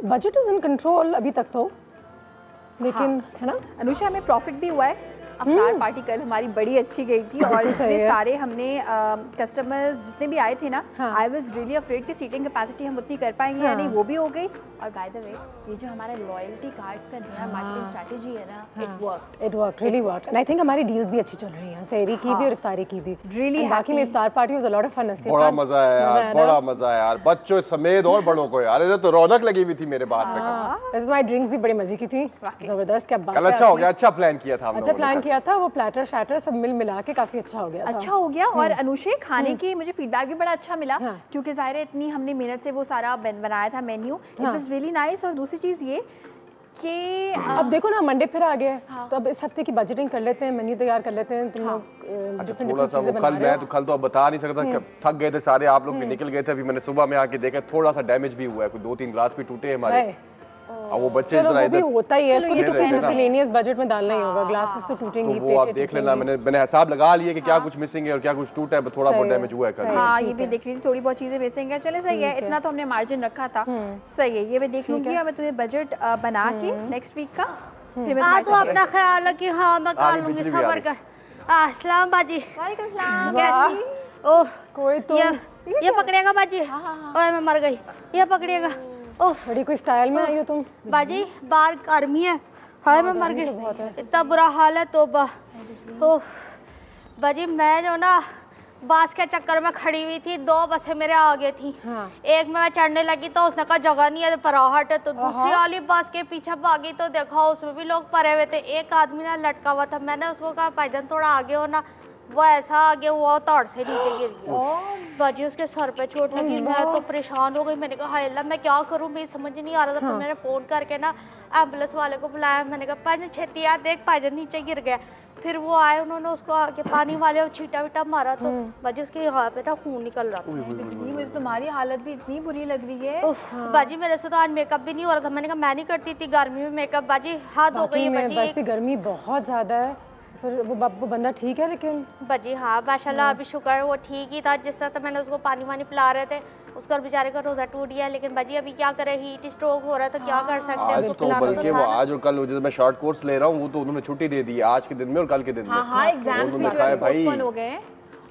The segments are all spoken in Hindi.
बजट इज इन कंट्रोल अभी तक तो, लेकिन है ना अनुषा हमें प्रॉफिट भी हुआ है। अफ्तार पार्टी कल हमारी बड़ी अच्छी गई थी और इसमें सारे हमने कस्टमर्स जितने भी आए थे ना, आई वाज रियली अफ्रेड कि सीटिंग कैपेसिटी हम उतनी कर पाएंगे या नहीं, वो भी हो गई। और बाय द वे ये जो हमारा लॉयल्टी कार्ड्स का नया मार्केटिंग स्ट्रेटजी है ना, it worked really worked and I think हमारी डील्स भी अच्छी चल रही हैं, सहरी की भी और इफ्तारी की भी रियली। बाकी में इफ्तार party was a lot of fun. बड़ा मजा आया यार, बड़ा मजा आया यार, बच्चों समेत और बड़ों को यार, ये तो रौनक लगी हुई थी मेरे बाहर पे। वैसे तुम्हारी ड्रिंक्स भी बड़ी मजे की थी, जबरदस्त। क्या बात कल अच्छा हो गया, अच्छा प्लान किया था हम लोगों ने, अच्छा प्लान किया था। वो प्लैटर शैटर सब मिल मिला के काफी अच्छा हो गया, अच्छा हो गया। और अनुषे खाने के मुझे फीडबैक भी बड़ा अच्छा मिला, क्योंकि ज़ाहिर है इतनी हमने मेहनत से वो सारा बनाया था menu, it was really nice. और दूसरी चीज़ ये कि अब देखो ना मंडे फिर आ गया, तो अब इस हफ्ते की बजटिंग कर लेते हैं, मेन्यू तैयार कर लेते हैं। तुम लोग अच्छा थोड़ा सा वो कल मैं तो कल तो अब बता नहीं सकता, थक गए थे सारे, आप लोग भी निकल गए थे। अभी मैंने सुबह में आके देखा थोड़ा सा डैमेज भी हुआ है, कोई 2-3 ग्लास भी टूटे हमारे। अब वो बच्चे इधर होता ही है, इसको भी तो मिसलेनियस बजट में डालना ही होगा, ग्लासेस तो टूटेंगे। वो आप देख लेना, मैंने हिसाब लगा लिया कि क्या कुछ मिसिंग है और क्या कुछ टूटा है, थोड़ा बहुत डैमेज हुआ है कल। हाँ ये भी देख रही थी, थोड़ी बहुत चीजें मिसिंग है, चले सही है, इतना तो हमने मार्जिन रखा था, सही है। ये मैं देख लूंगी और मैं तुम्हें बजट बना के नेक्स्ट वीक का फिर मैं तो अपना ख्याल रखिए। हाँ मैं कर लूंगी, सब्र कर। अस्सलाम बाजी। वालेकुम सलाम। ओह कोई तो ये पकड़ेगा बाजी। ओए मैं मर गई, ये पकड़ेगा। ओह बड़ी कोई स्टाइल में आई हो तुम बाजी, बाहर गर्मी है, हाय मैं मर गई, इतना बुरा हाल है तौबा। ओह बाजी मैं जो ना बस के चक्कर में खड़ी हुई थी, 2 बसें मेरे आगे थी। एक में मैं चढ़ने लगी तो उसने कहा जगह नहीं है, पराहट है, तो दूसरी वाली बस के पीछे भागी तो देखा उसमें भी लोग परे हुए थे। एक आदमी ना लटका हुआ था, मैंने उसको कहा भाईजान थोड़ा आगे हो ना, वो ऐसा आगे हुआ तड़ से नीचे गिर गया। बाजी उसके सर पे चोट लगी, मैं तो परेशान हो गई। मैंने कहा हाय अल्लाह मैं क्या करूँ, मेरी समझ नहीं आ रहा था। फिर मैंने फ़ोन करके ना एम्बुलेंस वाले को बुलाया, मैंने कहा भाईजान छेती यार देख भाईजान नीचे गिर गया। फिर वो आए, उन्होंने उसको आके पानी वाले छीटा विटा मारा, तो बाजी उसके यहाँ पे ना खून निकल रहा था। मुझे तुम्हारी हालत भी इतनी बुरी लग रही है। बाजी मेरे से तो आज मेकअप भी नहीं हो रहा था, मैंने कहा मैं नहीं करती थी गर्मी में मेकअप। बाजी हाथ हो गई है, वैसे गर्मी बहुत ज्यादा है। फिर वो बंदा ठीक है लेकिन बाजी? हाँ माशाल्लाह अभी शुक्र वो ठीक ही था। जिस तरह मैंने उसको पानी वानी पिला रहे थे, उसका बेचारे का रोजा टूट गया। लेकिन बाजी अभी क्या करे, हीट स्ट्रोक हो रहा है तो क्या कर सकते हैं। आज तो बल्कि वो आज और कल जैसे मैं शॉर्ट कोर्स ले रहा हूँ, वो तो उन्होंने छुट्टी दे दी आज के दिन में और कल के दिन में। हाँ एग्जाम्स भी जो है पोस्टपोन हो गए।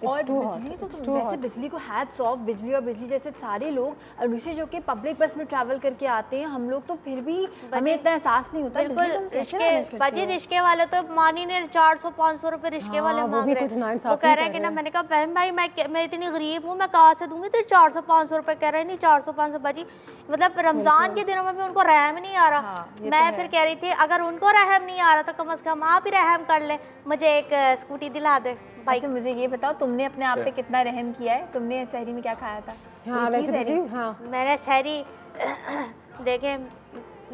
और बिजली तो वैसे बिजली को हैट्स ऑफ, बिजली और बिजली जैसे सारे लोग, अनुषा जो कि पब्लिक बस में ट्रैवल करके आते हैं, हम लोग तो फिर भी हमें इतना एहसास नहीं होता। बिल्कुल बाजी रिश्के वाले तो मान ही नहीं, 400-500 रुपए रिश्के वाले मांग रहे हैं। वो कह रहे हैं कि ना, मैंने कहा बहन भाई मैं इतनी गरीब हूँ, मैं कहाँ से दूंगी, तो 400-500 रुपए कह रहे हैं। नहीं 400-500 बाजी, मतलब रमजान के दिनों में भी उनको रहम नहीं आ रहा। मैं फिर कह रही थी अगर उनको रहम नहीं आ रहा तो कम से कम आप ही रहम कर ले, मुझे एक स्कूटी दिला दे भाई। अच्छा मुझे ये बताओ, तुमने अपने आप पे कितना रहम किया है? तुमने सहरी में क्या खाया था? हाँ वैसे भी हाँ मैंने सहरी देखे,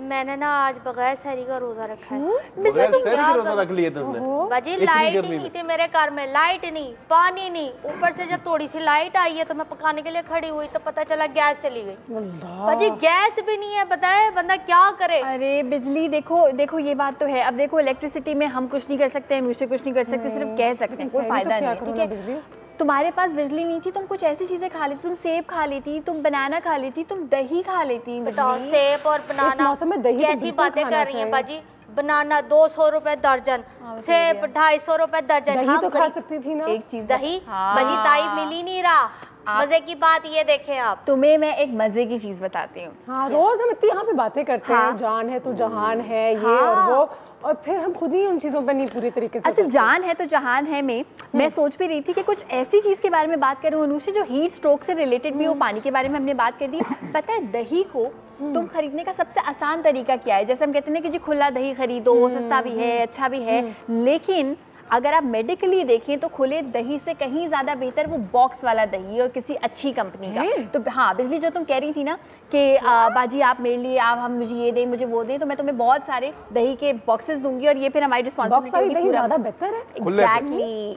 मैंने ना आज बगैर सहरी का रोजा रखा है। बगैर सहरी का रोजा रख लिया तुमने? बाजी लाइट नहीं थी मेरे घर में, लाइट नहीं, पानी नहीं, ऊपर से जब थोड़ी सी लाइट आई है तो मैं पकाने के लिए खड़ी हुई तो पता चला गैस चली गई। बाजी गैस भी नहीं है, बताए बंदा क्या करे। अरे बिजली देखो ये बात तो है। अब देखो इलेक्ट्रिसिटी में हम कुछ नहीं कर सकते हैं, मुझसे कुछ नहीं कर सकते, सिर्फ कह सकते हैं, कोई फायदा नहीं है, ठीक है। तुम्हारे पास बिजली नहीं थी, तुम कुछ ऐसी चीजें खा लेती, तुम सेब खा लेती, तुम बनाना खा लेती, तुम दही खा लेती। बताओ सेब और बनाना कैसी बातें कर रही हैं बाजी। बनाना 200 रुपए दर्जन, सेब 250 रुपए दर्जन। दही तो खा सकती थी ना। एक चीज दही बाजी ताई मिल ही नहीं रहा। मजे की बात ये देखें आप, तुम्हें मैं एक मजे की चीज बताती हूँ। हाँ रोज हम इतनी यहाँ पे बातें करते हैं, जान है तो जहान है ये और वो, और फिर हम खुद ही उन चीज़ों पर नहीं पूरी तरीके से। अच्छा जान है तो जहान है में मैं सोच भी रही थी कि कुछ ऐसी चीज़ के बारे में बात करूँ अनुषा जो हीट स्ट्रोक से रिलेटेड भी हो। पानी के बारे में हमने बात कर दी। पता है दही को तुम खरीदने का सबसे आसान तरीका क्या है? जैसे हम कहते हैं कि जी खुला दही खरीदो, सस्ता भी है, अच्छा भी है, लेकिन अगर आप मेडिकली देखें तो खुले दही से कहीं ज़्यादा बेहतर वो बॉक्स वाला दही और किसी अच्छी कंपनी का। तो हाँ बिजली जो तुम कह रही थी ना कि बाजी आप मेरे लिए आप हम मुझे ये दें मुझे वो दें, तो मैं तुम्हें बहुत सारे दही के बॉक्सेस दूंगी और ये फिर हमारी रिस्पॉन्सिबिलिटी होगी। ज़्यादा बेहतर है।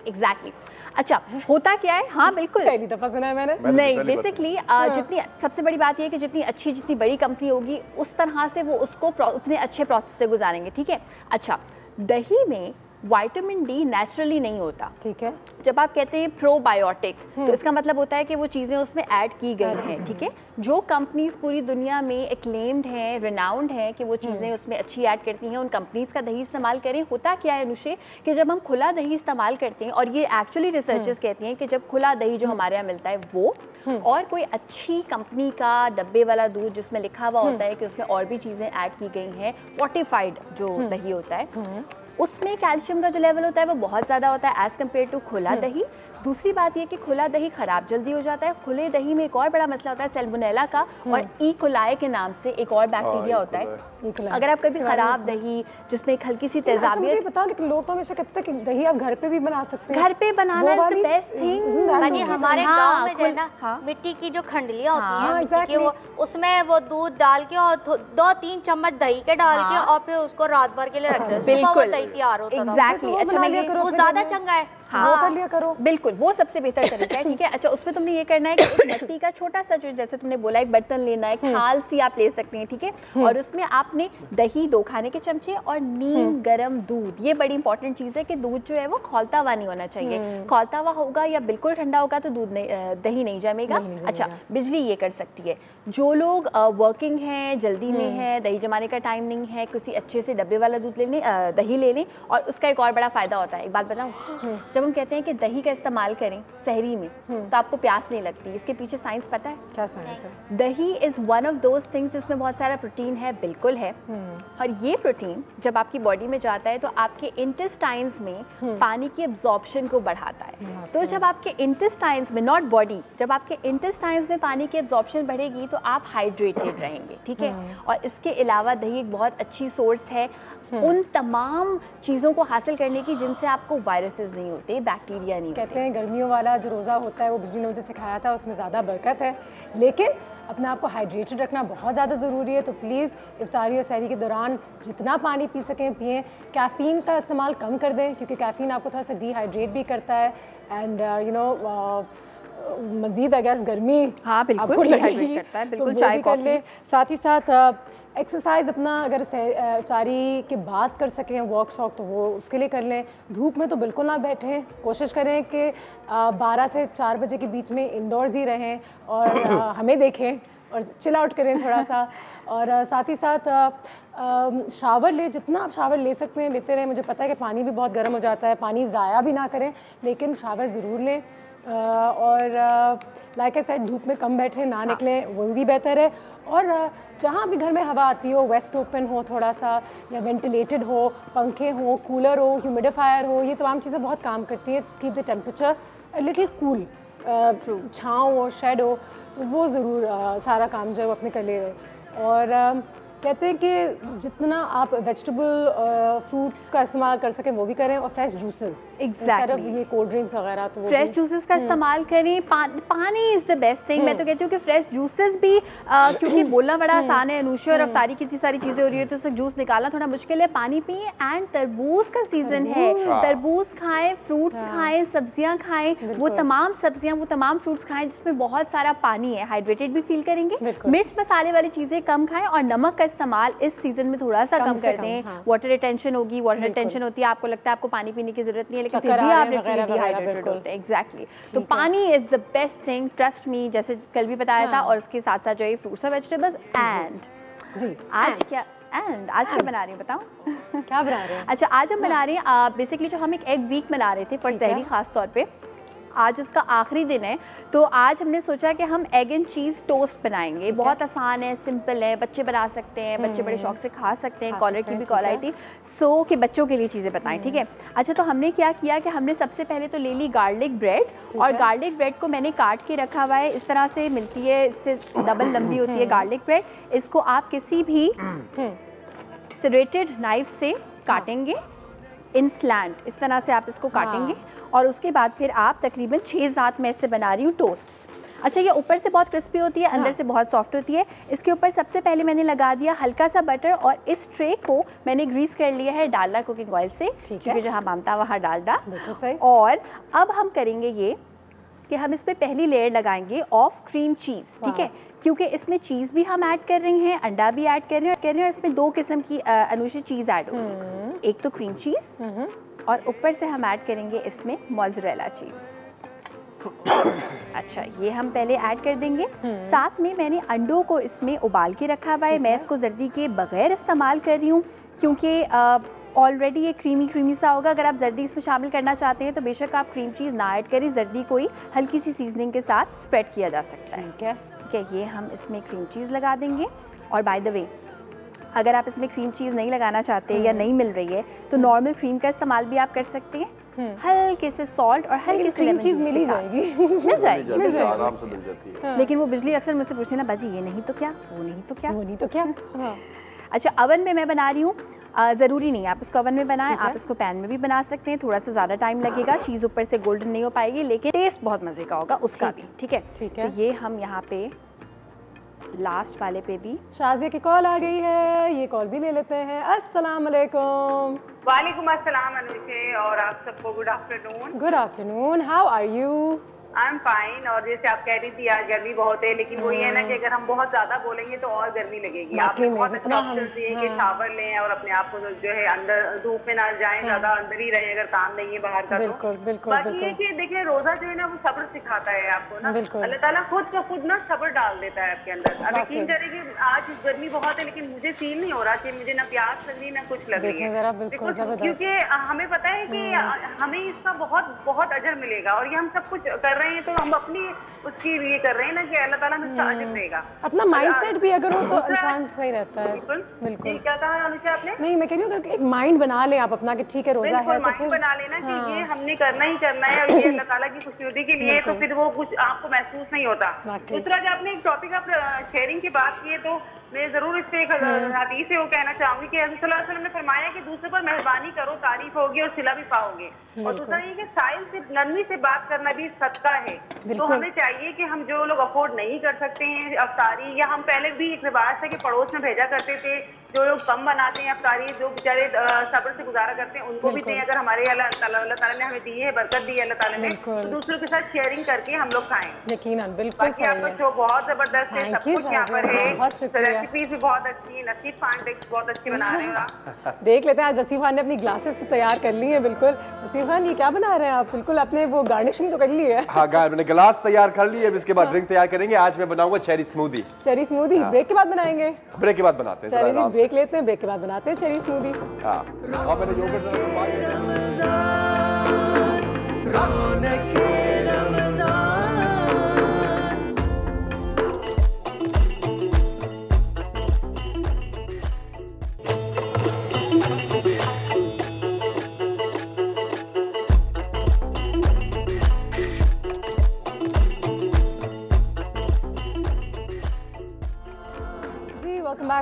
एग्जैक्टली। अच्छा होता क्या है, हाँ बिल्कुल पहली दफा सुना है मैंने। नहीं बेसिकली जितनी सबसे बड़ी बात यह है कि जितनी अच्छी जितनी बड़ी कंपनी होगी उस तरह से वो उसको उतने अच्छे प्रोसेस से गुजारेंगे, ठीक है। अच्छा दही में विटामिन डी नेचुरली नहीं होता। ठीक है। जब आप कहते हैं प्रोबायोटिक तो इसका मतलब होता है कि वो चीज़ें उसमें ऐड की गई हैं, ठीक है। जो कंपनीज पूरी दुनिया में एक्लेम्ड हैं, रिनाउंड हैं कि वो चीज़ें उसमें अच्छी ऐड करती हैं, उन कंपनीज का दही इस्तेमाल करें। होता क्या है अनुषे कि जब हम खुला दही इस्तेमाल करते हैं, और ये एक्चुअली रिसर्चर्स कहती हैं कि जब खुला दही जो हमारे यहाँ मिलता है वो और कोई अच्छी कंपनी का डब्बे वाला दूध जिसमें लिखा हुआ होता है कि उसमें और भी चीज़ें ऐड की गई हैं, फोर्टिफाइड जो दही होता है उसमें कैल्शियम का जो लेवल होता है वो बहुत ज़्यादा होता है एज़ कम्पेयर टू खुला दही। दूसरी बात ये कि खुला दही ख़राब जल्दी हो जाता है। खुले दही में एक और बड़ा मसला होता है सैल्मोनेला का, और ई कोलाई के नाम से एक और बैक्टीरिया होता है। अगर आप कभी ख़राब दही जिसमें एक हल्की सी तेजाबियत, पता लेकिन लोग तो हमेशा कहते हैं कि दही आप घर पे भी बना सकते हैं। घर पे बनाना इज द बेस्ट थिंग। हमारे गांव में जो है ना मिट्टी की जो खंडलियाँ होती हैं वो उसमें वो दूध डाल के और 2-3 चम्मच दही के डाल के और फिर उसको रात भर के लिए रखते हैं, बिल्कुल दही तैयार होता है। एग्जैक्टली। अच्छा वो ज़्यादा चंगा है। वो कर लिया करो। बिल्कुल वो सबसे बेहतर तरीका है, ठीक है। अच्छा उसमें तुमने ये करना है कि एक मिट्टी का छोटा सा जो जैसे तुमने बोला एक बर्तन लेना है, थाल सी आप ले सकते हैं, ठीक है। और उसमें आपने दही 2 खाने के चमचे और नीम गरम दूध, ये बड़ी इंपॉर्टेंट चीज़ है कि दूध जो है वो खौलता हुआ नहीं होना चाहिए। खौलता हुआ होगा या बिल्कुल ठंडा होगा तो दूध नहीं दही नहीं जमेगा। अच्छा बिजली ये कर सकती है। जो लोग वर्किंग हैं, जल्दी में है, दही जमाने का टाइम नहीं है, किसी अच्छे से डब्बे वाला दूध लेने दही ले लें। और उसका एक और बड़ा फ़ायदा होता है, एक बात बताऊँ, जब हम कहते हैं कि दही का इस्तेमाल करें सहरी में तो आपको प्यास नहीं लगती, इसके पीछे साइंस पता है? क्या साइंस है? दही is one of those things जिसमें बहुत सारा प्रोटीन है, बिल्कुल है। और ये प्रोटीन जब आपकी बॉडी में जाता है तो आपके इंटेस्टाइन्स में पानी की एब्जॉर्प्शन को बढ़ाता है। तो जब आपके इंटेस्टाइन्स में, नॉट बॉडी, जब आपके इंटेस्टाइन्स में पानी की एब्जॉर्प्शन बढ़ेगी तो आप हाइड्रेटेड रहेंगे, ठीक है। और इसके अलावा दही एक बहुत अच्छी सोर्स है उन तमाम चीज़ों को हासिल करने की जिनसे आपको वायरसेस नहीं होते, बैक्टीरिया नहीं कहते हैं गर्मियों वाला जो रोज़ा होता है वो बिजली ने मुझे सिखाया था, उसमें ज़्यादा बरकत है, लेकिन अपने आप को हाइड्रेटेड रखना बहुत ज़्यादा ज़रूरी है। तो प्लीज़ इफ्तारी और सहरी के दौरान जितना पानी पी सकें पिएं। कैफ़ीन का इस्तेमाल कम कर दें क्योंकि कैफ़ीन आपको थोड़ा सा डिहाइड्रेट भी करता है एंड यू नो मज़ीद आई गेस गर्मी आपको लगेगी तो वो भी कर ले। साथ ही साथ एक्सरसाइज अपना अगर इफ्तारी के बाद कर सकें वॉक शॉक तो वो उसके लिए कर लें। धूप में तो बिल्कुल ना बैठें, कोशिश करें कि 12 से 4 बजे के बीच में इंडोर्स ही रहें और हमें देखें और चिल आउट करें थोड़ा सा। और साथ ही साथ शावर ले, जितना आप शावर ले सकते हैं लेते रहें। मुझे पता है कि पानी भी बहुत गर्म हो जाता है, पानी ज़ाया भी ना करें, लेकिन शावर ज़रूर लें। और लाइक आई सेड धूप में कम बैठें, ना निकलें, वो भी बेहतर है। और जहाँ भी घर में हवा आती हो, वेस्ट ओपन हो थोड़ा सा या वेंटिलेटेड हो, पंखे हो, कूलर हो, ह्यूमिडिफायर हो, ये तमाम चीज़ें बहुत काम करती हैं। Keep the temperature a little cool, छाँव हो, शेड हो, तो वो ज़रूर सारा काम जो है वो अपने कर ले रहे। और कहते हैं कि जितना आप वेजिटेबल फ्रूट्स का इस्तेमाल कर सकें वो भी करें और फ्रेश जूसेस। एग्जैक्टली ये कोल्ड ड्रिंक्स वगैरह तो फ्रेश जूसेस का इस्तेमाल करें। पानी इज़ द बेस्ट थिंग। मैं तो कहती हूँ कि फ्रेश जूसेस भी क्योंकि बोलना बड़ा आसान है अनुषा, और अफ्तारी की इतनी सारी चीज़ें हो रही है तो उससे जूस निकालना थोड़ा मुश्किल है। पानी पिए एंड तरबूज का सीज़न है, तरबूज खाएँ, फ्रूट्स खाएँ, सब्जियाँ खाएँ, वो तमाम सब्जियाँ, वो तमाम फ्रूट्स खाएँ जिसमें बहुत सारा पानी है, हाइड्रेटेड भी फील करेंगे। मिर्च मसाले वाली चीज़ें कम खाएँ और नमक का इस्तेमाल इस सीजन में थोड़ा सा कम कर दें। वाटर रिटेंशन होगी, वाटर रिटेंशन होती है, आपको लगता है आपको पानी पीने की जरूरत नहीं है लेकिन फिर भी आप डिहाइड्रेटेड होते हैं। एग्जैक्टली। तो पानी is the best thing, trust me, जैसे कल भी बताया था। और इसके साथ साथ जो है फ्रूट्स और वेजिटेबल्स। एंड आज क्या बना रही हूँ बताऊँ? क्या बना रहे हैं? अच्छा आज हम बना रहे हैं बेसिकली जो हम एक एग वीक बना रहे थे फॉर सहरी खास तौर पे, आज उसका आखिरी दिन है तो आज हमने सोचा कि हम एग एंड चीज़ टोस्ट बनाएंगे। बहुत आसान है, सिंपल है, बच्चे बना सकते हैं, बच्चे बड़े शौक से खा सकते हैं। कॉलर की भी कॉल आई थी सो कि बच्चों के लिए चीज़ें बताएं, ठीक है। अच्छा तो हमने क्या किया कि हमने सबसे पहले तो ले ली गार्लिक ब्रेड, और गार्लिक ब्रेड को मैंने काट के रखा हुआ है, इस तरह से मिलती है, इससे डबल लंबी होती है गार्लिक ब्रेड। इसको आप किसी भी सेरेटेड नाइफ से काटेंगे इन स्लैंट, इस तरह से आप इसको काटेंगे। और उसके बाद फिर आप तकरीबन 6-7 मैं इससे बना रही हूँ टोस्ट्स। अच्छा ये ऊपर से बहुत क्रिस्पी होती है, अंदर से बहुत सॉफ्ट होती है। इसके ऊपर सबसे पहले मैंने लगा दिया हल्का सा बटर, और इस ट्रे को मैंने ग्रीस कर लिया है डालडा कुकिंग ऑयल से, क्योंकि जहाँ मामता वहाँ डालडा। और अब हम करेंगे ये कि हम इस पर पहली लेयर लगाएंगे ऑफ क्रीम चीज़, ठीक है, क्योंकि इसमें चीज़ भी हम ऐड कर रहे हैं, अंडा भी ऐड कर रहे हैं, और इसमें 2 किस्म की अनुषी चीज़ ऐड होगी। एक तो क्रीम चीज़ और ऊपर से हम ऐड करेंगे इसमें मोज़रेला चीज़। अच्छा, ये हम पहले ऐड कर देंगे। साथ में मैंने अंडों को इसमें उबाल के रखा हुआ है। मैं इसको जर्दी के बगैर इस्तेमाल कर रही हूँ क्योंकि ऑलरेडी ये क्रीमी सा होगा। अगर आप जर्दी इसमें शामिल करना चाहते हैं तो बेशक आप क्रीम चीज़ ना ऐड करें, जर्दी को ही हल्की सी सीजनिंग के साथ स्प्रेड किया जा सकता है। ठीक है, ठीक है, ये हम इसमें क्रीम चीज़ लगा देंगे। और बाय द वे, अगर आप इसमें क्रीम चीज़ नहीं लगाना चाहते या नहीं मिल रही है तो नॉर्मल क्रीम का इस्तेमाल भी आप कर सकते हैं। हल्के से सॉल्ट और हल्के से क्रीम चीज़ मिल ही जाएगी। मिल जाएगी आराम से मिल जाती है। लेकिन वो बिजली अक्सर मुझसे पूछती है ना, बाजी ये नहीं तो क्या, वो नहीं तो क्या, वो नहीं तो क्या। हाँ, अच्छा, अवन में मैं बना रही हूँ। ज़रूरी नहीं है आप इसको अवन में बनाएं, आप इसको पैन में भी बना सकते हैं। थोड़ा सा ज़्यादा टाइम लगेगा, चीज़ ऊपर से गोल्डन नहीं हो पाएगी, लेकिन टेस्ट बहुत मज़े का होगा उसका भी। ठीक है, ठीक है। तो ये हम यहाँ पे लास्ट वाले पे भी शाज़िया की कॉल आ गई है, ये कॉल भी ले लेते हैं। अस्सलाम वालेकुम। वालेकुम अस्सलाम अनुषे, और आप सबको good afternoon. Good afternoon, how are you? I am fine. और जैसे आप कह रही थी आज गर्मी बहुत है, लेकिन वो ये है ना कि अगर हम बहुत ज्यादा बोलेंगे तो और गर्मी लगेगी। आपने बहुत अच्छे ऑप्शन दिए कि शावर लें और अपने आप को जो है अंदर धूप में ना जाएं, ज्यादा अंदर ही रहें अगर काम नहीं है बाहर का। बिल्कुल बिल्कुल। बाकी ये कि देखिए रोजा जो है ना वो सब्र सिखाता है आपको ना। अल्लाह ताला खुद का खुद ना सब्र डाल देता है आपके अंदर। अब यकीन करें कि आज गर्मी बहुत है लेकिन मुझे फील नहीं हो रहा कि मुझे ना प्यास लग रही ना कुछ लग रही है, क्योंकि हमें पता है कि हमें इसका बहुत बहुत अजर मिलेगा। और ये हम सब कुछ कर रहे हैं तो हम अपनी उसकी ये कर रहे हैं ना कि अल्लाह ताला हमें उसका अजर देगा। अपना माइंडसेट भी अगर हो तो इंसान सही रहता है। बिल्कुल बिल्कुल। क्या कहा अनुषा आपने? नहीं, मैं कह रही हूँ अगर एक माइंड बना ले आप अपना कि ठीक है रोजा है तो फिर बना लेना कि ये हमने करना ही करना है और ये अल्लाह ताला की खुशनुदी के लिए, तो फिर वो कुछ आपको महसूस नहीं होता। दूसरा, जब आपने एक टॉपिक आप शेयरिंग की बात की है तो मैं जरूर इस पे एक हदीस से वो कहना चाहूंगी कि हज़रत सल्लल्लाहु अलैहि वसल्लम ने फरमाया कि दूसरे पर मेहरबानी करो, तारीफ होगी और सिला भी पाओगे। और दूसरा ये कि साइल से नरमी से बात करना भी सदका है। तो हमें चाहिए कि हम जो लोग अफोर्ड नहीं कर सकते हैं अफ्तारी, या हम पहले भी एक रिवाज था कि पड़ोस में भेजा करते थे, जो लोग कम बनाते हैं अफ्तारी, जो बेचारे सब्र से गुजारा करते हैं उनको भी दें। अगर हमारे अल्लाह ताला ने हमें दी है, बरकत दी है अल्लाह ताला ने, तो दूसरों के साथ शेयरिंग करके हम लोग खाएं। यकीनन, बिल्कुल। बाकी आपका शो बहुत जबरदस्त है, सब कुछ यहाँ पर है, रेसिपीज भी बहुत अच्छी है। नसीब खान बहुत अच्छी बना रहे हो आप। देख लेते हैं, आज नसीब खान ने अपनी ग्लासेस तैयार कर ली है। बिल्कुल नसीब खान, ये क्या बना रहे हैं आप? बिल्कुल अपने वो गार्निशिंग तो कर ली है। हाँ, मैंने गिलास तैयार कर ली है, इसके बाद ड्रिंक तैयार करेंगे। आज मैं बनाऊंगा cherry smoothie. Cherry smoothie break के बाद बनाएंगे? ब्रेक के बाद बनाते हैं। चलिए जी, ब्रेक लेते हैं, ब्रेक के बाद बनाते हैं चेरी स्मूदी। हाँ, मैंने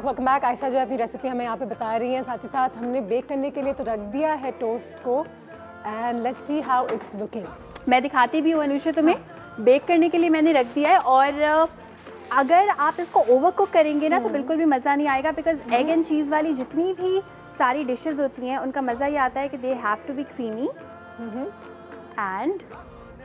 वेलकम बैक। आयशा जो है अपनी रेसिपी हमें यहाँ पे बता रही हैं, साथ ही साथ हमने बेक करने के लिए तो रख दिया है टोस्ट को। And let's see how it's looking. मैं दिखाती भी हूँ अनुषा तुम्हें। बेक करने के लिए मैंने रख दिया है, और अगर आप इसको ओवर कुक करेंगे ना तो बिल्कुल भी मज़ा नहीं आएगा, बिकॉज एग एंड चीज़ वाली जितनी भी सारी डिशेज होती हैं उनका मज़ा ये आता है कि they have to be creamy and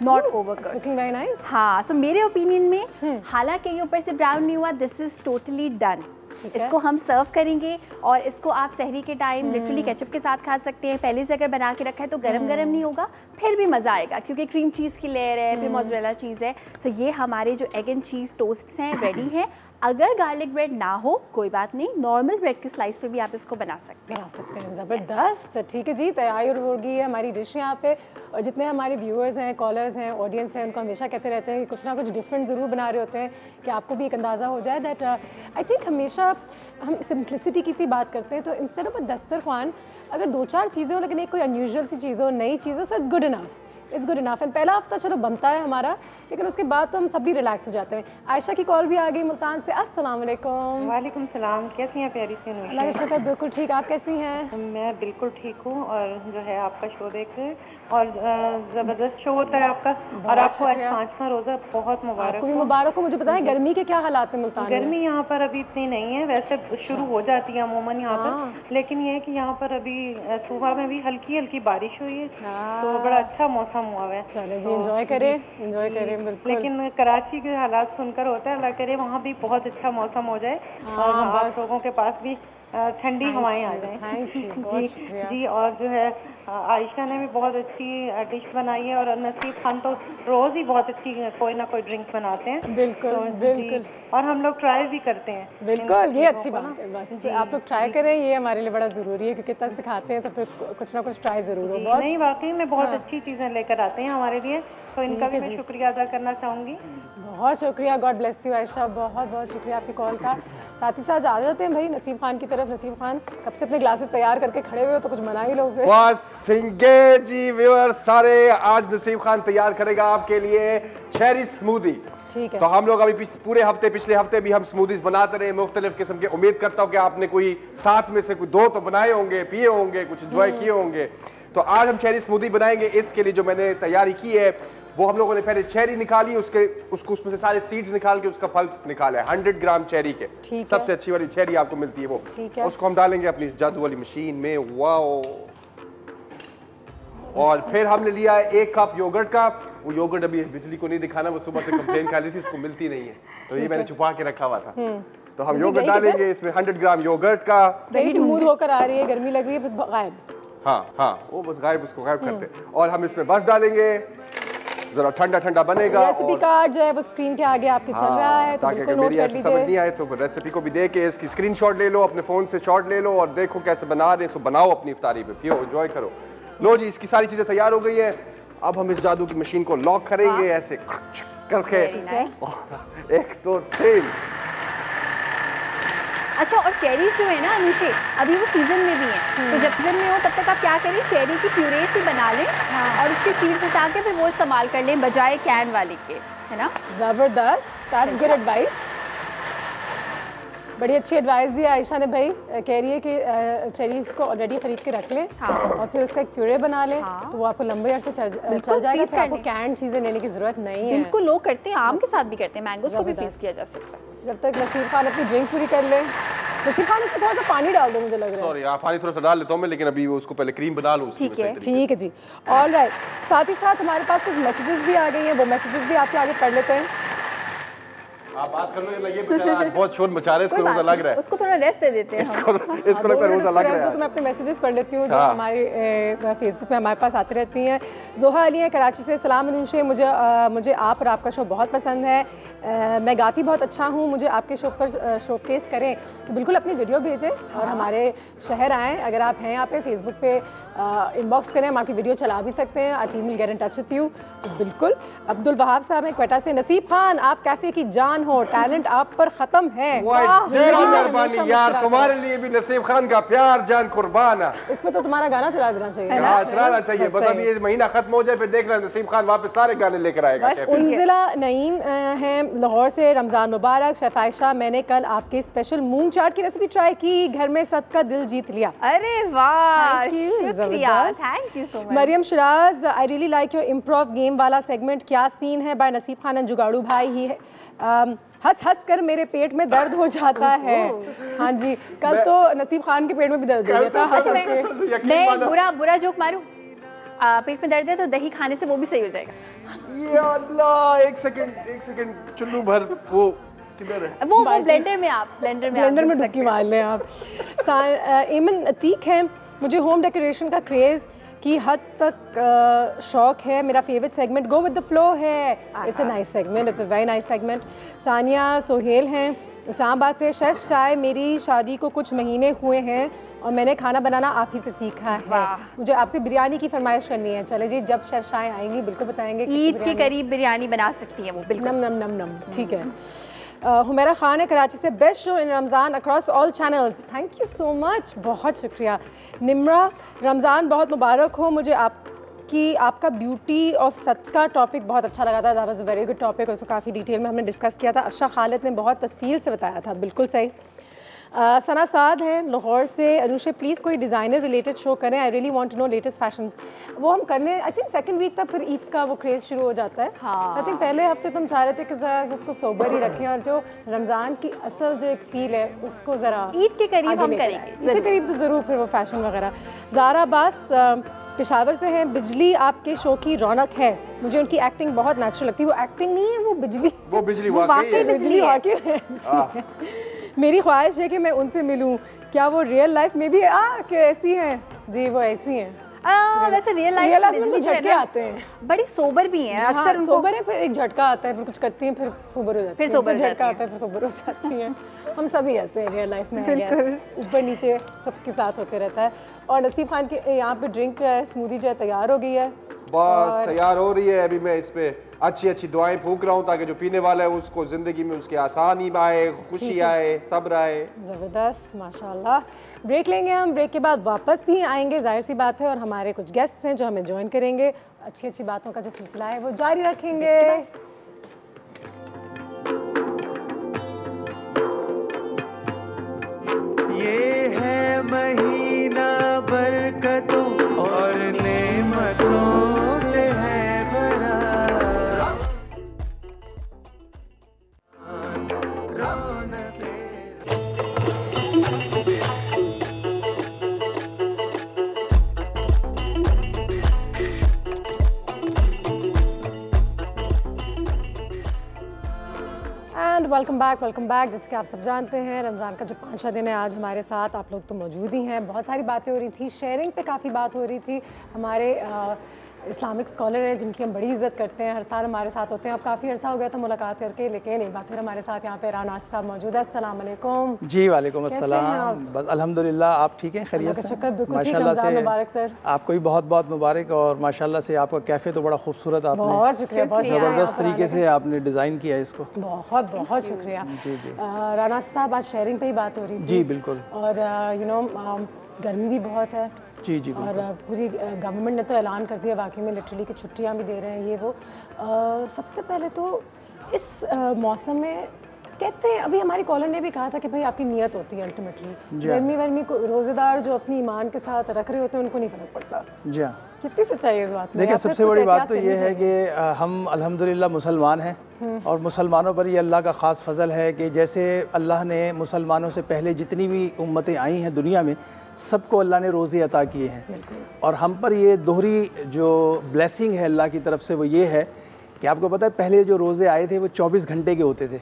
not overcooked. Looking very nice. हाँ, सो मेरे ओपिनियन में हालांकि ये ऊपर से ब्राउन नहीं हुआ, दिस इज टोटली डन। इसको हम सर्व करेंगे और इसको आप सहरी के टाइम लिटरली केचप के साथ खा सकते हैं। पहले से अगर बना के रखा है तो गरम गरम नहीं होगा, फिर भी मज़ा आएगा क्योंकि क्रीम चीज़ की लेयर है, फिर मोज़रेला चीज़ है। सो ये हमारे जो एग एंड चीज़ टोस्ट्स हैं रेडी हैं। अगर गार्लिक ब्रेड ना हो कोई बात नहीं, नॉर्मल ब्रेड के स्लाइस पे भी आप इसको बना सकते हैं। ज़बरदस्त। ठीक है जी, तैयार होगी है हमारी डिश यहाँ पे। और जितने हमारे व्यूअर्स हैं, कॉलर्स हैं, ऑडियंस हैं, उनको हमेशा कहते रहते हैं कि कुछ ना कुछ डिफरेंट ज़रूर बना रहे होते हैं कि आपको भी एक अंदाज़ा हो जाए दैट आई थिंक हमेशा हम सिंप्लिसिटी की इतनी बात करते हैं, तो इंस्टेड ऑफ अ दस्तरखान अगर दो चार चीज़ें हो लेकिन एक कोई अनयूजुअल सी चीज़ हो, नई चीज़ हो, so it's good enough. It's good enough. And पहला हफ्ता चलो बनता है हमारा, लेकिन उसके बाद तो हम सब भी रिलैक्स हो जाते हैं। आयशा की कॉल भी आ गई मुल्तान से। अस्सलाम वालेकुम। वालेकुम सलाम। कैसी हैं प्यारी सी अनुषा? अल्लाह का शुक्र, बिल्कुल ठीक। आप कैसी हैं? मैं बिल्कुल ठीक हूँ, और जो है आपका शो देख रहे हैं और ज़बरदस्त शो होता है आपका। और आपको आज 5वां रोज़ा बहुत मुबारक। आपको भी मुबारक हो। मुझे पता है गर्मी के क्या हालात हैं मुल्तान में? गर्मी यहाँ पर अभी इतनी नहीं है, वैसे शुरू हो जाती है अमूमन यहाँ पर, लेकिन ये है कि यहाँ पर अभी सुबह में भी हल्की हल्की बारिश हुई है, तो बड़ा अच्छा मौसम हुआ है। चले जी, एंजॉय करें, एंजॉय करें। बिल्कुल। लेकिन कराची के हालात सुनकर होता है, अल्लाह करे वहाँ भी बहुत अच्छा मौसम हो जाए और आप लोगों के पास भी ठंडी हवाएं आ जाएं। जी, और जो है आयशा ने भी बहुत अच्छी डिश बनाई है, और नसीब खान तो रोज ही बहुत अच्छी कोई ना कोई ड्रिंक बनाते हैं। बिल्कुल तो बिल्कुल, और हम लोग ट्राई भी करते हैं। बिल्कुल, ये अच्छी बात है। बस आप लोग ट्राई करें, ये हमारे लिए बड़ा ज़रूरी है, क्योंकि इतना सिखाते हैं तो फिर कुछ ना कुछ ट्राई ज़रूर हो। बहुत नहीं, वाकई में बहुत अच्छी चीज़ें लेकर आते हैं हमारे लिए, तो इनका भी मैं शुक्रिया अदा करना चाहूँगी। बहुत शुक्रिया, गॉड ब्लेस यू आयशा, बहुत बहुत शुक्रिया आपकी कॉल का। साथ ही साथ आ जाते हैं भाई नसीब खान की तरफ। नसीब खान कब से अपने ग्लासेस तैयार करके खड़े हुए हो, तो कुछ मना ही लो फिर। बस सिंगे जी व्यूअर्स सारे, आज नसीब खान तैयार करेगा आपके लिए चेरी स्मूदी। ठीक है। तो हम लोग अभी पूरे हफ्ते, पिछले हफ्ते भी हम स्मूदीज बनाते रहे मुख्तलिफ किस्म के। उम्मीद करता हूँ कि आपने कोई साथ में से कोई 2 तो बनाए होंगे, पिए होंगे, कुछ एंजॉय किए होंगे। तो आज हम चेरी स्मूदी बनाएंगे। इसके लिए जो मैंने तैयारी की है, वो हम लोगों ने पहले चेरी निकाली, उसको उसमें से सारे सीड्स निकाल के उसका फल निकाला है। 100 ग्राम चेरी के, सबसे अच्छी वाली चेरी आपको मिलती है वो। उसको हम डालेंगे अपनी इस जादू वाली मशीन में। वाओ। और फिर हमने लिया है 1 कप योगर्ट का। वो योगर्ट अभी बिजली को नहीं दिखाना, वो सुबह से कंप्लेन कर रही थी, उसको मिलती नहीं है, तो ये मैंने छुपा के रखा हुआ था। तो हम योगर्ट डालेंगे इसमें, 100 ग्राम योगर्ट का। दही टूट होकर आ रही है, गर्मी लग रही है, फिर गायब। हाँ, वो बस गायब, उसको गायब करते हैं। और हम इसमें बर्फ डालेंगे, जरा ठंडा ठंडा बनेगा। रेसिपी कार्ड जो है वो स्क्रीन के आगे आपके चल रहा है, तो बिल्कुल नोट कर लीजिए। समझ नहीं आए तो रेसिपी को भी दे के इसकी स्क्रीनशॉट ले लो, अपने फोन से शॉट ले लो और देखो कैसे बना रहे हैं। तो बनाओ अपनी इफ्तारी पे, पियो, एंजॉय करो। लो जी, इसकी सारी चीजें तैयार हो गई है। अब हम इस जादू की मशीन को लॉक करेंगे ऐसे करके। 1 2 3। अच्छा, और चेरीज जो है ना अनुषे, अभी वो सीजन में भी हैं, तो जब सीजन में हो तब तक आप क्या करें, चेरी की प्यूरेज ही बना लें और उसके सीड्स हटा के फिर वो इस्तेमाल कर लें बजाय कैन वाले के, है ना। जबरदस्त, दैट्स गुड एडवाइस। बड़ी अच्छी एडवाइस दी आयशा ने भाई। कह रही है कि चेरीज को ऑलरेडी खरीद के रख लें और फिर उसका एक प्यूरे बना लें, तो वो आपको लंबे अरसे चल जाएगा, फिर आपको कैन चीज़ें लेने की ज़रूरत नहीं है। बिल्कुल, लोग करते हैं, आम के साथ भी करते हैं, मैंगोज को भी फ्रीज किया जा सकता है। जब तक नसीब खान अपनी ड्रिंक पूरी कर ले। नसीब खान, इसमें थोड़ा सा पानी डाल दो, मुझे लग रहा है। सॉरी, पानी थोड़ा सा डाल लेता हूँ मैं, लेकिन अभी उसको पहले क्रीम बना लूँ। ठीक है जी। ऑलराइट, साथ ही साथ हमारे पास कुछ मैसेजेस भी आ गई हैं, वो मैसेजेस भी आपके आगे पढ़ लेते हैं। आप बात कर लो, ये बेचारा आज बहुत शोर मचा रहा है, इसको रोजा लग रहा है। उसको थोड़ा रेस्ट दे देते हैं। इसको लगता है रोजा लग रहा है। तो मैं अपने मैसेजेस पढ़ लेती हूँ जो हमारे फेसबुक पे हमारे पास आती रहती हैं। जोहा अली है कराची से, सलाम अनुषे, मुझे आप और आपका शो बहुत पसंद है। मैं गाती बहुत अच्छा हूँ, मुझे आपके शो पर शोकेस करें तो बिल्कुल अपनी वीडियो भेजें और हमारे शहर आएँ। अगर आप हैं यहाँ पे फेसबुक पे इनबॉक्स करें, हम आपकी वीडियो चला भी सकते हैं। Our team will get in touch with you. तो बिल्कुल। अब्दुल वहाब साहब हैं क्वेटा से, नसीब खान आप कैफे की जान हो, टैलेंट आप पर ख़त्म है। मेहरबानी यार, तुम्हारे लिए भी नसीब खान का प्यार जान कुर्बान है। इसमें तो तुम्हारा गाना चला देना चाहिए। चलाना चाहिए, बस अभी ये महीना खत्म हो जाए, फिर देखना नसीब खान वापस सारे गाने लेकर आएगा। उन्जिला नईम हैं लाहौर से, रमज़ान मुबारक। शेफ आयशा, मैंने कल आपके स्पेशल मूंग चाट की रेसिपी ट्राई की, घर में सबका दिल जीत लिया। अरे वाह, thank you so much. Mariam Shiraz, I really like your improv game वाला सेगमेंट, क्या सीन है बाय नसीब खान एंड जुगाड़ू भाई ही है। हंस हंस कर मेरे पेट में दर्द हो जाता है। हाँ जी, कल तो नसीब खान के पेट में भी दर्द हो गया था। मैं बुरा जोक मारूं, पेट में दर्द है तो दही खाने से वो भी सही हो जाएगा। या अल्लाह, एक सेकंड चुल्लू भर वो किधर है? वो ब्लेंडर में डुबकी मार लें आप। एमन अतीक है, मुझे होम डेकोरेशन का क्रेज़ की हद तक शौक है। मेरा favourite segment go with the flow है। It's a nice segment, it's a very nice segment. Sania Sohail हैं इस्लामाबाद से, शेफ़ शाय मेरी शादी को कुछ महीने हुए हैं और मैंने खाना बनाना आप ही से सीखा है। मुझे आपसे बिरयानी की फरमाइश करनी है। चले जी, जब शेफ़ शाय आएंगी बिल्कुल बताएंगे। ईद के करीब बिरयानी बना सकती हैं वो, बिल्कुल। नम नम नम नम, ठीक है। हुमैरा खान है कराची से, best show in Ramzan across all channels. Thank you so much, बहुत शुक्रिया। निम्रा, रमज़ान बहुत मुबारक हो। मुझे आपका ब्यूटी ऑफ सदका टॉपिक बहुत अच्छा लगा था। That was a very good topic, उसको काफ़ी डिटेल में हमने डिस्कस किया था। अर्शा खालिद ने बहुत तफसील से बताया था, बिल्कुल सही। सना साद हैं लाहौर से, अनुषे प्लीज़ कोई डिज़ाइनर रिलेटेड शो करें, I really want to know latest fashions. वो हम करने, आई थिंक सेकंड वीक तक फिर ईद का वो क्रेज़ शुरू हो जाता है। आई थिंक पहले हफ्ते तुम चाह रहे थे कि ज़रा उसको सोबर ही रखें और जो रमज़ान की असल जो एक फ़ील है उसको ज़रा ईद के करीब हम करेंगे। ईद के करीब तो ज़रूर फिर वो फैशन वगैरह। ज़ारा अब्बास पेशावर से हैं, बिजली आपके शो की रौनक है, मुझे उनकी एक्टिंग बहुत नेचुरल लगती है। वो एक्टिंग नहीं है, वो बिजली वाकई है। मेरी ख्वाहिश है कि मैं उनसे मिलूं, क्या वो रियल लाइफ में भी कि ऐसी हैं? जी वो ऐसी हैं। वैसे रियल लाइफ में तो झटके आते हैं, बड़ी सोबर भी हैं अक्सर उनको। सोबर है, फिर एक झटका आता है, फिर कुछ करती हैं, फिर सोबर हो जाती हैं, फिर सोबर झटका आता है, फिर सोबर हो जाती हैं। हम सभी ऐसे हैं रियल लाइफ में, ऊपर नीचे सबके साथ होते रहता है। और नसीब खान की यहाँ पे ड्रिंक जो है, स्मूदी जो है तैयार हो गई है, बस तैयार हो रही है। अभी मैं इस पे अच्छी अच्छी दुआएं फूंक रहा हूँ ताकि जो पीने वाला है उसको जिंदगी में उसके आसानी आए, खुशी आए, सब्र आए। ज़बरदस्त, माशाल्लाह। ब्रेक लेंगे हम, ब्रेक के बाद वापस भी आएंगे, जाहिर सी बात है, और हमारे कुछ गेस्ट्स हैं जो हमें ज्वाइन करेंगे, अच्छी अच्छी बातों का जो सिलसिला है वो जारी रखेंगे। ये है महीना बरकतों और नेमतों से है भरा। And welcome back. जैसे कि आप सब जानते हैं, रमज़ान का जो 5वां दिन है आज हमारे साथ, आप लोग तो मौजूद ही हैं। बहुत सारी बातें हो रही थी, शेयरिंग पे काफ़ी बात हो रही थी। हमारे इस्लामिक स्कॉलर हैं जिनकी हम बड़ी इज़्ज़त करते हैं, हर साल हमारे साथ होते हैं। अब काफ़ी अर्सा हो गया था मुलाकात करके, लेकिन एक बार फिर हमारे साथ यहाँ पे राना साहब मौजूद है। अस्सलाम वालेकुम। जी वालेकुम अस्सलाम। बस अल्हम्दुलिल्लाह, आप ठीक हैं? खैरियत से? माशाल्लाह से मुबारक सर। आपको भी बहुत बहुत मुबारक, और माशाल्लाह से आपका कैफ़े तो बड़ा खूबसूरत, आपने बहुत शुक्रिया, बहुत ज़बरदस्त तरीके से आपने डिज़ाइन किया है इसको। बहुत बहुत शुक्रिया। जी जी राना साहब, आज शेयरिंग पे ही बात हो रही थी। जी बिल्कुल। और यू नो गर्मी भी बहुत है। जी जी और पूरी गवर्नमेंट ने तो ऐलान कर दिया वाकई में, लिटरली कि छुट्टियां भी दे रहे हैं ये वो। सबसे पहले तो इस मौसम में कहते हैं, अभी हमारी कॉलर ने भी कहा था कि भाई आपकी नीयत होती है अल्टीमेटली। गर्मी वर्मी को रोज़ेदार जो अपनी ईमान के साथ रख रहे होते हैं उनको नहीं फ़र्क पड़ता। जी हाँ, कितनी सच्चाई है इस बात में? देखिए सबसे बड़ी बात तो ये है कि हम अल्हम्दुलिल्लाह मुसलमान हैं, और मुसलमानों पर ये अल्लाह का ख़ास फ़ज़ल है कि जैसे अल्लाह ने मुसलमानों से पहले जितनी भी उम्मतें आई हैं दुनिया में, सबको अल्लाह ने रोज़े अता किए हैं। और हम पर ये दोहरी जो ब्लेसिंग है अल्लाह की तरफ से वो ये है कि आपको पता है पहले जो रोज़े आए थे वो 24 घंटे के होते थे,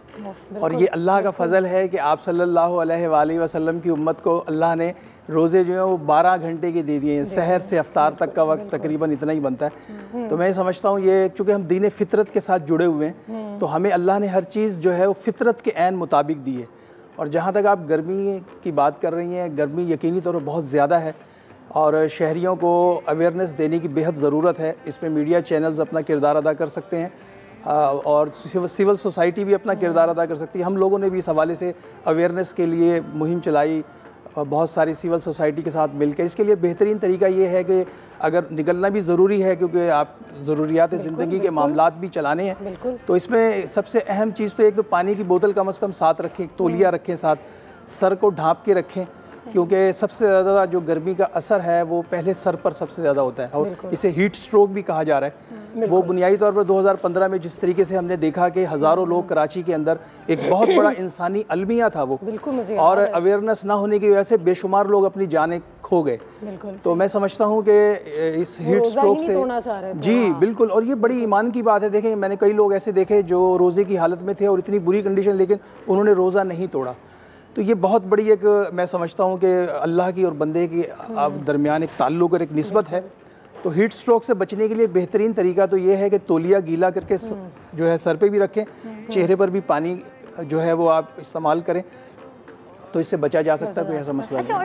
और ये अल्लाह का फ़ज़ल है कि आप सल्लल्लाहु अलैहि वसल्लम की उम्मत को अल्लाह ने रोज़े जो हैं वो 12 घंटे के दे दिए हैं। सहर से अफ्तार तक का वक्त तकरीबन इतना ही बनता है। तो मैं समझता हूँ ये, चूँकि हम दीन फ़ितरत के साथ जुड़े हुए हैं, तो हमें अल्लाह ने हर चीज़ जो है वो फ़ितरत के ऐन मुताबिक दी है। और जहाँ तक आप गर्मी की बात कर रही हैं, गर्मी यकीनी तौर पर बहुत ज़्यादा है, और शहरियों को अवेयरनेस देने की बेहद ज़रूरत है। इसमें मीडिया चैनल्स अपना किरदार अदा कर सकते हैं, और सिविल सोसाइटी भी अपना किरदार अदा कर सकती है। हम लोगों ने भी इस हवाले से अवेयरनेस के लिए मुहिम चलाई, बहुत सारी सिविल सोसाइटी के साथ मिलकर। इसके लिए बेहतरीन तरीका ये है कि अगर निकलना भी ज़रूरी है, क्योंकि आप ज़रूरियात ज़िंदगी के मामलात भी चलाने हैं, तो इसमें सबसे अहम चीज़ तो एक तो पानी की बोतल कम से कम साथ रखें, तौलिया रखें साथ, सर को ढाँप के रखें, क्योंकि सबसे ज़्यादा जो गर्मी का असर है वो पहले सर पर सबसे ज़्यादा होता है, और इसे हीट स्ट्रोक भी कहा जा रहा है। वो बुनियादी तौर पर 2015 में जिस तरीके से हमने देखा कि हज़ारों लोग कराची के अंदर, एक बहुत बड़ा इंसानी अलमिया था वो, और अवेयरनेस ना होने की वजह से बेशुमार लोग अपनी जानें खो गए। तो मैं समझता हूँ कि इस हीट स्ट्रोक से, जी बिल्कुल, और ये बड़ी ईमान की बात है। देखें, मैंने कई लोग ऐसे देखे जो रोज़े की हालत में थे और इतनी बुरी कंडीशन, लेकिन उन्होंने रोज़ा नहीं तोड़ा। तो ये बहुत बड़ी एक, मैं समझता हूँ कि अल्लाह की और बंदे की दरमियान एक ताल्लुक़ और एक निस्बत है। तो हीट स्ट्रोक से बचने के लिए बेहतरीन तरीका तो ये है कि तौलिया गीला करके जो है सर पे भी रखें, चेहरे पर भी पानी जो है वो आप इस्तेमाल करें, तो इससे बचा जा सकता है, कोई ऐसा मसला नहीं। अच्छा,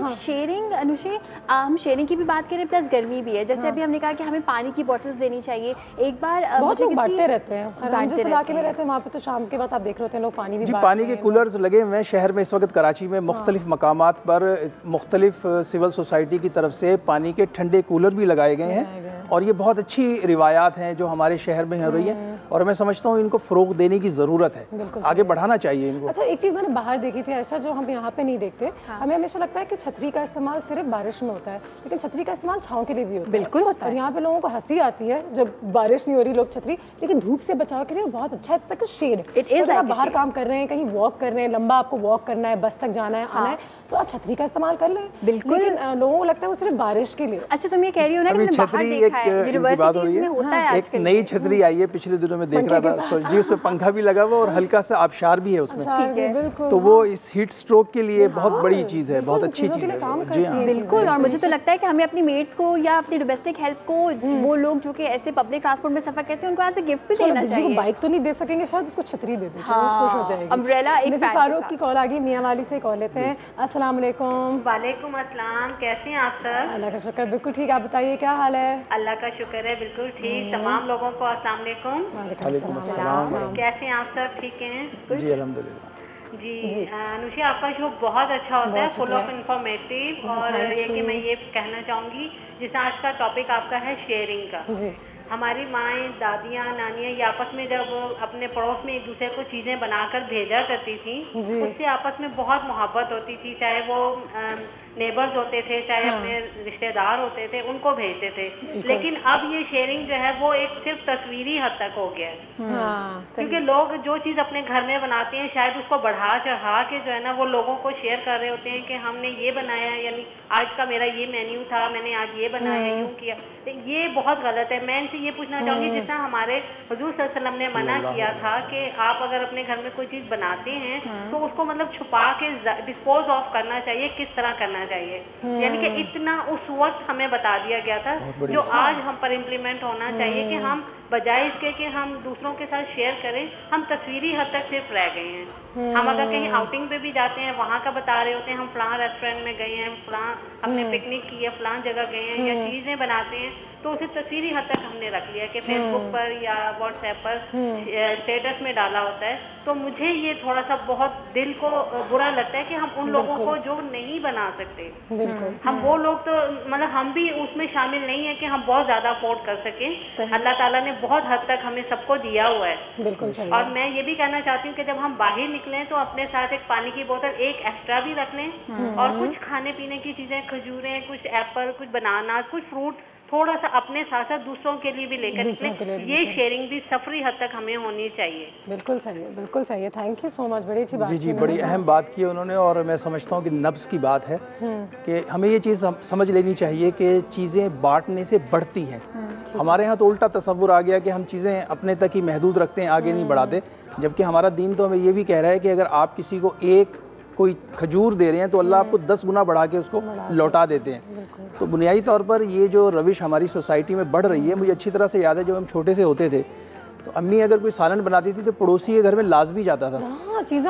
और शेयरिंग अनुषे, हम शेयरिंग की भी बात करें, प्लस गर्मी भी है। जैसे अभी हमने कहा कि हमें पानी की बोतल्स देनी चाहिए। एक बार बहुत लोग बांटते रहते हैं, हम जिस इलाके में रहते हैं वहाँ पे तो शाम के बाद आप देख रहे होते हैं लोग पानी भी जी, पानी के कूलर्स लगे हुए हैं शहर में इस वक्त कराची में। मुख्तलिफ मकामात पर मुख्तलिफ सिविल सोसाइटी की तरफ से पानी के ठंडे कूलर भी लगाए गए हैं, और ये बहुत अच्छी रिवायात हैं जो हमारे शहर में हो रही हैं, और मैं समझता हूँ इनको फ़रोग देने की ज़रूरत है, आगे बढ़ाना चाहिए इनको। अच्छा, एक चीज़ मैंने बाहर देखी थी ऐसा, जो हम यहाँ पे नहीं देखते। हमें हमेशा लगता है कि छतरी का इस्तेमाल सिर्फ बारिश में होता है, लेकिन छतरी का इस्तेमाल छाँव के लिए भी होता है। बिल्कुल होता है। और यहाँ पे लोगों को हंसी आती है जब बारिश नहीं हो रही, लोग छतरी, लेकिन धूप से बचाव के लिए बहुत अच्छा है, शेड। आप बाहर काम कर रहे हैं, कहीं वॉक कर रहे हैं, लंबा आपको वॉक करना है, बस तक जाना है, आना है, तो आप छतरी का इस्तेमाल कर लें। बिल्कुल, लेकिन लोगों को लगता है वो सिर्फ बारिश के लिए। अच्छा, तुम ये कह रही हो ना कि छतरी एक इनकी बात हो रही है, एक नई छतरी आई है पिछले दिनों में देख रहा था जी, उसमें पंखा भी लगा हुआ और हल्का सा आबशार भी है उसमें, तो वो इस हीट स्ट्रोक के लिए बहुत बड़ी चीज़ है, बहुत अच्छी चीज़ है जी हाँ बिल्कुल। और मुझे तो लगता है कि हमें अपनी मेट्स को या अपनी डोमेस्टिक हेल्प को, वो लोग जो कि ऐसे पब्लिक ट्रांसपोर्ट में सफर करते हैं, उनको एज ए गिफ्ट भी देना चाहिए। बाइक तो नहीं दे सकेंगे शायद, उसको छतरी दे देते हैं, खुश हो जाएगी। अम्ब्रेला एक मिसेस फारूक की कॉल आ गई, मियां वाली से कॉल लेते हैं। अस्सलाम वालेकुम। वालेकुम अस्सलाम, कैसे हैं आप सर? अल्लाह का शुक्र, बिल्कुल ठीक। आप बताइए क्या हाल है? अल्लाह का शुक्र है, बिल्कुल ठीक। तमाम लोगों को अस्सलाम वालेकुम। वालेकुम अस्सलाम। कैसे हैं आप सर? ठीक हैं जी अल्हम्दुलिल्लाह। जी अनुषा, आपका शो बहुत अच्छा होता है, फुल ऑफ इंफॉर्मेटिव। और ये कि मैं ये कहना चाहूँगी, जैसे आज का टॉपिक आपका है शेयरिंग का। हमारी माएँ, दादियाँ, नानियाँ ये आपस में जब अपने पड़ोस में एक दूसरे को चीज़ें बनाकर भेजा करती थी, उससे आपस में बहुत मोहब्बत होती थी। चाहे वो नेबर्स होते थे, चाहे अपने रिश्तेदार होते थे, उनको भेजते थे। लेकिन अब ये शेयरिंग जो है वो एक सिर्फ तस्वीरी हद तक हो गया है, क्योंकि लोग जो चीज़ अपने घर में बनाते हैं शायद उसको बढ़ा चढ़ा के जो है ना वो लोगों को शेयर कर रहे होते हैं कि हमने ये बनाया, यानी आज का मेरा ये मेन्यू था, मैंने आज ये बनाया, यूँ किया। तो ये बहुत गलत है। मैं इनसे ये पूछना चाहूँगी, जितना हमारे हुजूर सल्लल्लाहु अलैहि वसल्लम ने मना किया था कि आप अगर अपने घर में कोई चीज़ बनाते हैं तो उसको मतलब छुपा के डिस्पोज ऑफ करना चाहिए, किस तरह करना चाहिए, यानी कि इतना उस वक्त हमें बता दिया गया था, जो आज हम पर इम्प्लीमेंट होना चाहिए कि हम बजाय इसके कि हम दूसरों के साथ शेयर करें, हम तस्वीरी हद तक सिर्फ रह गए हैं। हम अगर कहीं आउटिंग पे भी जाते हैं, वहाँ का बता रहे होते हैं, हम फलां रेस्टोरेंट में गए हैं, फलां हमने पिकनिक की है, फलां जगह गए हैं, या चीज़ें बनाते हैं, तो उसे तस्वीरी हद तक हमने रख लिया कि फेसबुक पर या व्हाट्सएप पर स्टेटस में डाला होता है। तो मुझे ये थोड़ा सा बहुत दिल को बुरा लगता है कि हम उन लोगों को जो नहीं बना सकते, हम वो लोग तो मतलब हम भी उसमें शामिल नहीं है कि हम बहुत ज़्यादा अफोर्ड कर सकें। अल्लाह ताला ने बहुत हद तक हमें सबको दिया हुआ है। और मैं ये भी कहना चाहती हूँ कि जब हम बाहर निकलें तो अपने साथ एक पानी की बोतल एक एक्स्ट्रा भी रख लें, और कुछ खाने पीने की चीज़ें, खजूरें, कुछ एप्पल, कुछ बनाना, कुछ फ्रूट थोड़ा सा अपने साथ साथ दूसरों के लिए भी लेकर निकले। ये शेयरिंग भी सफरी हद तक हमें होनी चाहिए। बिल्कुल सही है, बिल्कुल सही है। थैंक यू सो मच, बड़ी अच्छी बात। जी जी, बड़ी अहम बात की उन्होंने, और मैं समझता हूँ कि नब्ज़ की बात है कि हमें ये चीज़ समझ लेनी चाहिए कि चीज़ें बांटने से बढ़ती हैं। हमारे यहाँ तो उल्टा तसव्वुर आ गया कि हम चीज़ें अपने तक ही महदूद रखते हैं, आगे नहीं बढ़ाते, जबकि हमारा दीन तो हमें ये भी कह रहा है कि अगर आप किसी को एक कोई खजूर दे रहे हैं तो अल्लाह आपको 10 गुना बढ़ा के उसको लौटा देते हैं। तो बुनियादी तौर पर ये जो रविश हमारी सोसाइटी में बढ़ रही है, मुझे अच्छी तरह से याद है जब हम छोटे से होते थे तो अम्मी अगर कोई सालन बनाती थी तो पड़ोसी के घर में लाजमी जाता था,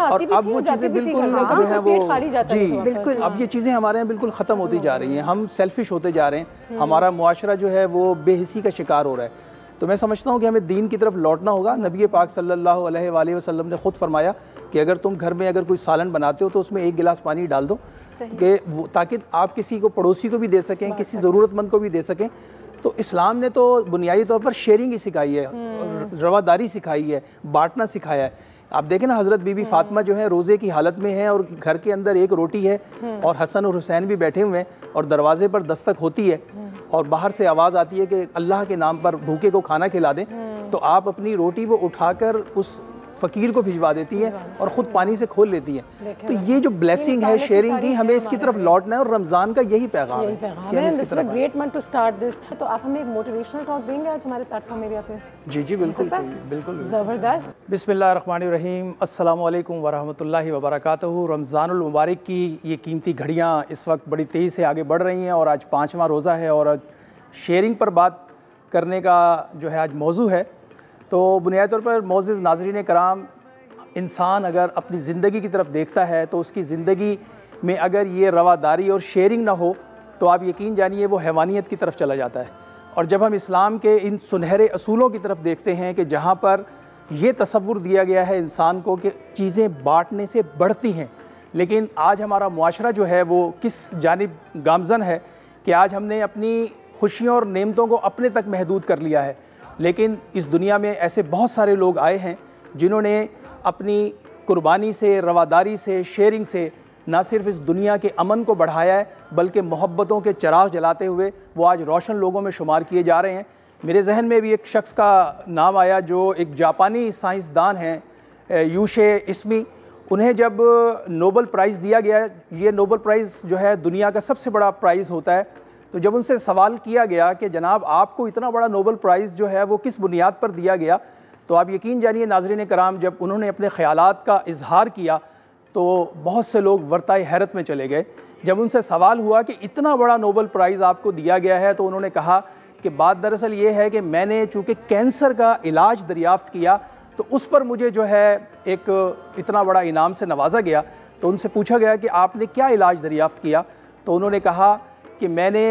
और अब वो चीज़ें बिल्कुल जो है वो जी बिल्कुल, अब ये चीज़ें हमारे यहाँ बिल्कुल ख़त्म होती जा रही हैं। हम सेल्फिश होते जा रहे हैं, हमारा मुआशरा जो है वो बेहिसी का शिकार हो रहा है। तो मैं समझता हूँ कि हमें दीन की तरफ लौटना होगा। नबी पाक सल्लल्लाहु अलैहि वसल्लम ने ख़ुद फरमाया कि अगर तुम घर में अगर कोई सालन बनाते हो तो उसमें 1 गिलास पानी डाल दो, कि वो ताकि आप किसी को, पड़ोसी को भी दे सकें, किसी ज़रूरतमंद को भी दे सकें। तो इस्लाम ने तो बुनियादी तौर पर शेयरिंग ही सिखाई है, रवादारी सिखाई है, बांटना सिखाया है। आप देखें ना, हज़रत बीबी फ़ातिमा जो है रोज़े की हालत में है और घर के अंदर एक रोटी है और हसन और हुसैन भी बैठे हुए हैं, और दरवाजे पर दस्तक होती है और बाहर से आवाज़ आती है कि अल्लाह के नाम पर भूखे को खाना खिला दें, तो आप अपनी रोटी वो उठाकर उस फ़कीर को भिजवा देती है और ख़ुद पानी से खोल लेती है। तो ये जो ब्लेसिंग है शेयरिंग की, हमें इसकी तरफ लौटना है, और रमज़ान का यही पैगाम है कि हम इसकी तरफ। Great month to start this. तो आप हमें एक मोटिवेशनल टॉक देंगे आज हमारे प्लेटफॉर्म एरिया पे? जी जी बिल्कुल बिल्कुल, ज़बरदस्त। बिस्मिल्लाहिर्रहमानिर्रहीम, अस्सलामु अलैकुम वरहमतुल्लाहि वबरकातुहू। रमज़ानुल मुबारक की ये कीमती घड़ियाँ इस वक्त बड़ी तेज़ी से आगे बढ़ रही हैं और आज 5वां रोज़ा है और शेयरिंग पर बात करने का जो है आज मौजू है। तो बुनियादी तौर पर मोअज़्ज़िज़ नाज़रीन कराम, इंसान अगर अपनी ज़िंदगी की तरफ देखता है तो उसकी ज़िंदगी में अगर ये रवादारी और शेयरिंग ना हो तो आप यकीन जानिए वो हैवानियत की तरफ चला जाता है। और जब हम इस्लाम के इन सुनहरे असूलों की तरफ देखते हैं कि जहाँ पर ये तसव्वुर दिया गया है इंसान को कि चीज़ें बांटने से बढ़ती हैं, लेकिन आज हमारा मुआशरा जो है वो किस जानिब गामज़न है कि आज हमने अपनी खुशियों और नेमतों को अपने तक महदूद कर लिया है। लेकिन इस दुनिया में ऐसे बहुत सारे लोग आए हैं जिन्होंने अपनी कुर्बानी से, रवादारी से, शेयरिंग से ना सिर्फ इस दुनिया के अमन को बढ़ाया है बल्कि मोहब्बतों के चिराग जलाते हुए वो आज रोशन लोगों में शुमार किए जा रहे हैं। मेरे जहन में भी एक शख्स का नाम आया जो एक जापानी साइंसदान हैं, यूशे इस्मी। उन्हें जब नोबल प्राइज़ दिया गया, ये नोबल प्राइज़ जो है दुनिया का सबसे बड़ा प्राइज़ होता है, तो जब उनसे सवाल किया गया कि जनाब आपको इतना बड़ा नोबेल प्राइज़ जो है वो किस बुनियाद पर दिया गया, तो आप यकीन जानिए नाज़रीन कराम, जब उन्होंने अपने ख़यालात का इजहार किया तो बहुत से लोग वर्ताए हैरत में चले गए। जब उनसे सवाल हुआ कि इतना बड़ा नोबेल प्राइज़ आपको दिया गया है, तो उन्होंने कहा कि बात दरअसल ये है कि मैंने चूँकि कैंसर का इलाज दरियाफ़्त किया तो उस पर मुझे जो है एक इतना बड़ा इनाम से नवाजा गया। तो उनसे पूछा गया कि आपने क्या इलाज दरियाफ़्त किया, तो उन्होंने कहा कि मैंने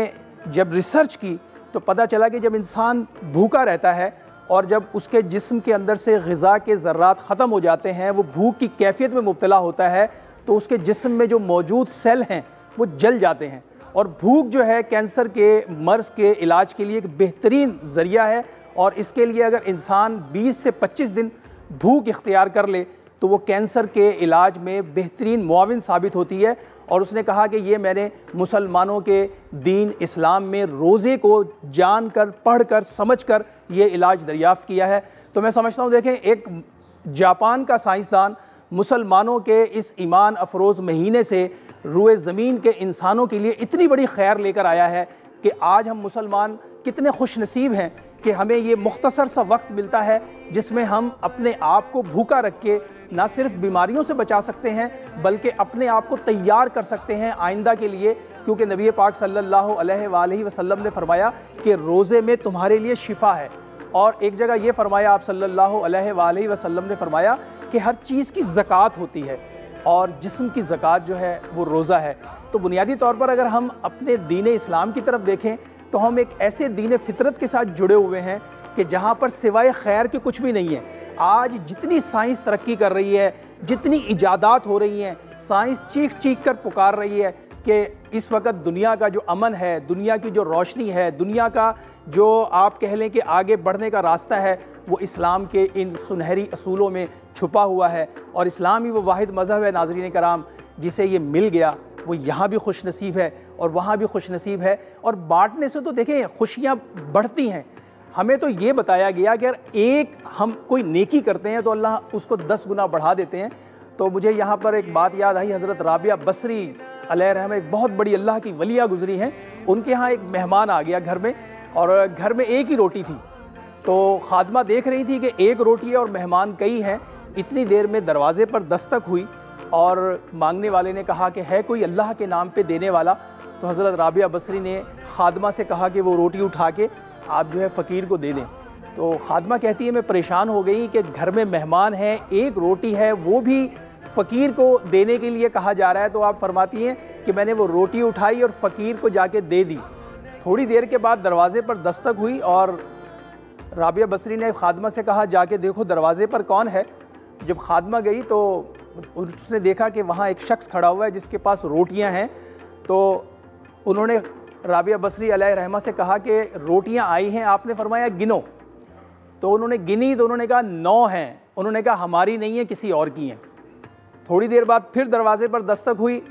जब रिसर्च की तो पता चला कि जब इंसान भूखा रहता है और जब उसके जिस्म के अंदर से ग़िज़ा के ज़र्रात ख़त्म हो जाते हैं, वो भूख की कैफ़ियत में मुब्तला होता है, तो उसके जिस्म में जो मौजूद सेल हैं वो जल जाते हैं। और भूख जो है कैंसर के मर्ज़ के इलाज के लिए एक बेहतरीन ज़रिया है, और इसके लिए अगर इंसान 20 से 25 दिन भूख इख्तियार कर ले तो वो कैंसर के इलाज में बेहतरीन मुआविन साबित होती है। और उसने कहा कि ये मैंने मुसलमानों के दीन इस्लाम में रोज़े को जान कर, पढ़ कर, समझ कर ये इलाज दरियाफ़्त किया है। तो मैं समझता हूँ, देखें, एक जापान का साइंसदान मुसलमानों के इस ईमान अफरोज़ महीने से रुए ज़मीन के इंसानों के लिए इतनी बड़ी खैर लेकर आया है कि आज हम मुसलमान कितने खुश नसीब हैं कि हमें ये मुख्तसर सा वक्त मिलता है जिसमें हम अपने आप को भूखा रख के ना सिर्फ बीमारियों से बचा सकते हैं बल्कि अपने आप को तैयार कर सकते हैं आइंदा के लिए। क्योंकि नबी पाक सल्लल्लाहु अलैहि वसल्लम ने फरमाया कि रोज़े में तुम्हारे लिए शिफा है, और एक जगह ये फरमाया आप सल्लल्लाहु अलैहि वसल्लम ने फरमाया कि हर चीज़ की ज़कात होती है और जिस्म की ज़कात जो है वो रोज़ा है। तो बुनियादी तौर पर अगर हम अपने दीन इस्लाम की तरफ देखें तो हम एक ऐसे दीन फितरत के साथ जुड़े हुए हैं कि जहाँ पर सिवाय खैर के कुछ भी नहीं है। आज जितनी साइंस तरक्की कर रही है, जितनी इजादात हो रही हैं, साइंस चीख चीख कर पुकार रही है कि इस वक्त दुनिया का जो अमन है, दुनिया की जो रोशनी है, दुनिया का जो आप कह लें कि आगे बढ़ने का रास्ता है, वो इस्लाम के इन सुनहरी असूलों में छुपा हुआ है। और इस्लाम ही वो वाहिद मज़हब है नाज़रीन कराम जिसे ये मिल गया, वो यहाँ भी खुश नसीब है और वहाँ भी खुश नसीब है। और बांटने से तो देखें खुशियाँ बढ़ती हैं। हमें तो ये बताया गया कि अगर एक हम कोई नेकी करते हैं तो अल्लाह उसको 10 गुना बढ़ा देते हैं। तो मुझे यहाँ पर एक बात याद आई, हज़रत राबिया बसरी अलैहिर्रहमा एक बहुत बड़ी अल्लाह की वलिया गुजरी हैं, उनके यहाँ एक मेहमान आ गया घर में, और घर में एक ही रोटी थी। तो खादमा देख रही थी कि एक रोटी है और मेहमान कई हैं। इतनी देर में दरवाज़े पर दस्तक हुई और मांगने वाले ने कहा कि है कोई अल्लाह के नाम पे देने वाला। तो हज़रत राबिया बसरी ने खादमा से कहा कि वो रोटी उठा के आप जो है फ़कीर को दे दें। तो खादमा कहती है मैं परेशान हो गई कि घर में मेहमान हैं, एक रोटी है, वो भी फ़कीर को देने के लिए कहा जा रहा है। तो आप फरमाती हैं कि मैंने वो रोटी उठाई और फ़कीर को जाके दे दी। थोड़ी देर के बाद दरवाज़े पर दस्तक हुई और राबिया बसरी ने खादमा से कहा जाके देखो दरवाज़े पर कौन है। जब खादमा गई तो उसने देखा कि वहाँ एक शख्स खड़ा हुआ है जिसके पास रोटियाँ हैं। तो उन्होंने राबिया बसरी अलैहिर्रहमा से कहा कि रोटियाँ आई हैं, आपने फरमाया गिनो। तो उन्होंने गिनी तो उन्होंने कहा 9 हैं। उन्होंने कहा हमारी नहीं है, किसी और की हैं। थोड़ी देर बाद फिर दरवाज़े पर दस्तक हुई,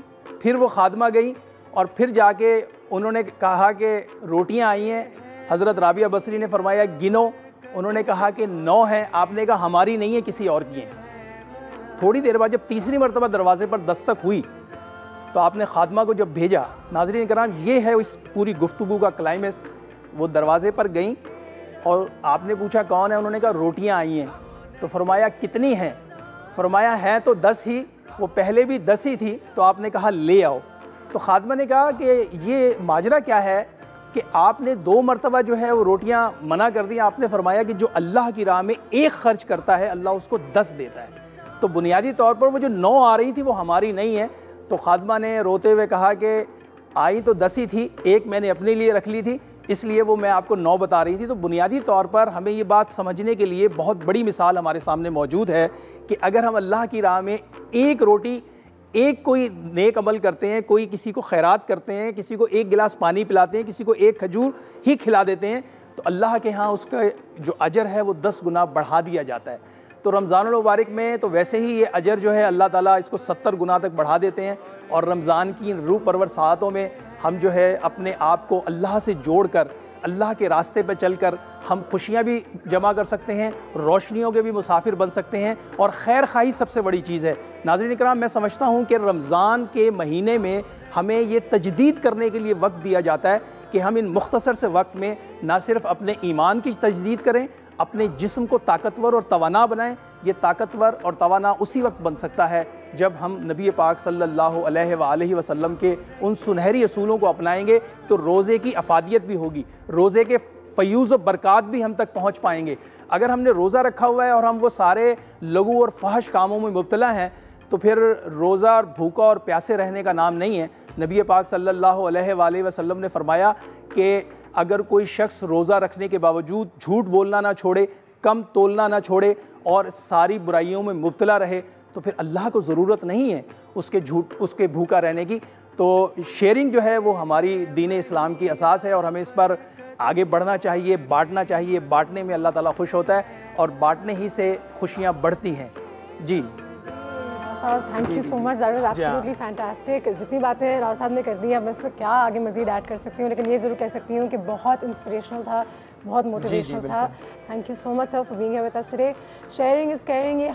फिर वो खादमा गई और फिर जाके उन्होंने कहा कि रोटियाँ आई हैं। हज़रत राबिया बसरी ने फरमाया गिनो। उन्होंने कहा कि 9 हैं। आपने कहा हमारी नहीं है, किसी और की हैं। थोड़ी देर बाद जब तीसरी मरतबा दरवाज़े पर दस्तक हुई तो आपने खादमा को जब भेजा, नाज़रीन कराम ये है इस पूरी गुफ्तगू का क्लाइमेक्स। वो दरवाज़े पर गई और आपने पूछा कौन है, उन्होंने कहा रोटियां आई हैं। तो फरमाया कितनी हैं? फरमाया हैं तो 10 ही, वो पहले भी 10 ही थी। तो आपने कहा ले आओ। तो खादमा ने कहा कि ये माजरा क्या है कि आपने 2 मरतबा जो है वो रोटियां मना कर दी। आपने फरमाया कि जो अल्लाह की राह में एक खर्च करता है अल्लाह उसको 10 देता है। तो बुनियादी तौर पर वो जो 9 आ रही थी वो हमारी नहीं है। तो खादमा ने रोते हुए कहा कि आई तो 10 ही थी, एक मैंने अपने लिए रख ली थी, इसलिए वो मैं आपको 9 बता रही थी। तो बुनियादी तौर पर हमें ये बात समझने के लिए बहुत बड़ी मिसाल हमारे सामने मौजूद है कि अगर हम अल्लाह की राह में एक रोटी, एक कोई नेक अमल करते हैं, कोई किसी को खैरात करते हैं, किसी को एक गिलास पानी पिलाते हैं, किसी को एक खजूर ही खिला देते हैं, तो अल्लाह के यहाँ उसका जो अजर है वो 10 गुना बढ़ा दिया जाता है। तो रमज़ानुल मुबारक में तो वैसे ही ये अजर जो है अल्लाह ताला इसको 70 गुना तक बढ़ा देते हैं। और रमज़ान की रूह परवर सातों में हम जो है अपने आप को अल्लाह से जोड़ कर, अल्लाह के रास्ते पर चल कर हम खुशियाँ भी जमा कर सकते हैं, रोशनियों के भी मुसाफिर बन सकते हैं, और खैर खाही सबसे बड़ी चीज़ है। नाज़रीन इकराम, मैं समझता हूँ कि रमज़ान के महीने में हमें ये तजदीद करने के लिए वक्त दिया जाता है कि हम इन मुख्तसर से वक्त में ना सिर्फ अपने ईमान की तजदीद करें, अपने जिस्म को ताकतवर और तवाना बनाएं। ये ताकतवर और तवाना उसी वक्त बन सकता है जब हम नबी पाक सल्लल्लाहु अलैहि वसल्लम के उन सुनहरी असूलों को अपनाएंगे, तो रोज़े की अफादियत भी होगी, रोज़े के फ़यूज़ और बरक़ात भी हम तक पहुँच पाएंगे। अगर हमने रोज़ा रखा हुआ है और हम वो सारे लघु और फहश कामों में मुब्तला हैं, तो फिर रोज़ा और भूखा और प्यासे रहने का नाम नहीं है। नबी पाक सल्लल्लाहु अलैहि वसल्लम ने फरमाया कि अगर कोई शख्स रोज़ा रखने के बावजूद झूठ बोलना ना छोड़े, कम तोलना ना छोड़े और सारी बुराइयों में मुब्तला रहे, तो फिर अल्लाह को ज़रूरत नहीं है उसके भूखा रहने की। तो शेयरिंग जो है वो हमारी दीन इस्लाम की असास है और हमें इस पर आगे बढ़ना चाहिए, बांटना चाहिए। बांटने में अल्लाह ताला खुश होता है और बांटने ही से खुशियाँ बढ़ती हैं। जी thank you so much, that was absolutely fantastic. जितनी बातें राव साहब ने कर दी है, मैं उसको क्या आगे मज़ीद ऐड कर सकती हूँ, लेकिन ये ज़रूर कह सकती हूँ कि बहुत इंस्पिरेशनल था, बहुत मोटिवेशनल था। Thank you so much sir for being here with us today. Sharing is caring, ये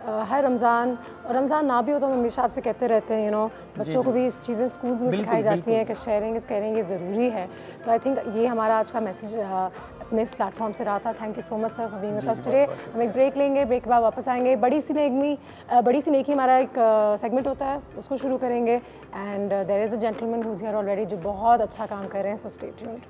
हर रमज़ान और रमज़ान ना भी हो तो हम हमेशा आपसे कहते रहते हैं, बच्चों को भी इस चीज़ें स्कूल्स में सिखाई जाती हैं कि शेयरिंग इज़ केयरिंग, ये ज़रूरी है। तो आई थिंक ये हमारा आज का मैसेज अपने इस प्लेटफॉर्म से रहा था। Thank you so much sir for being with us today. हम एक ब्रेक लेंगे, ब्रेक के बाद वापस आएंगे। बड़ी सी नेकी हमारा एक सेगमेंट होता है, उसको शुरू करेंगे। And there is a gentleman who is here already जो बहुत अच्छा काम कर रहे हैं, सो स्टे ट्यून्ड।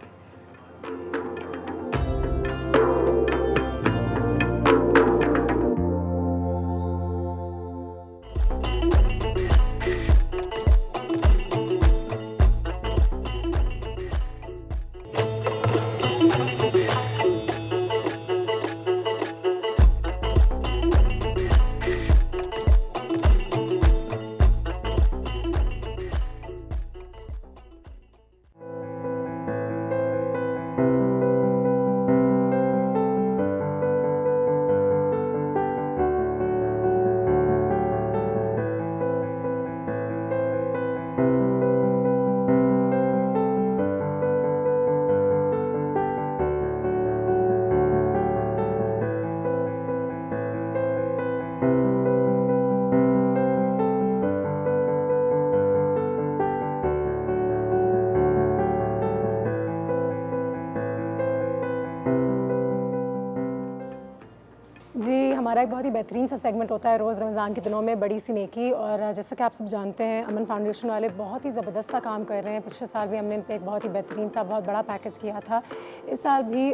हमारा एक बहुत ही बेहतरीन सा सेगमेंट होता है रोज़ रमज़ान के दिनों में, बड़ी सी नेकी। और जैसा कि आप सब जानते हैं, अमन फाउंडेशन वाले बहुत ही ज़बरदस्त सा काम कर रहे हैं। पिछले साल भी हमने इन पर एक बहुत ही बेहतरीन सा बहुत बड़ा पैकेज किया था। इस साल भी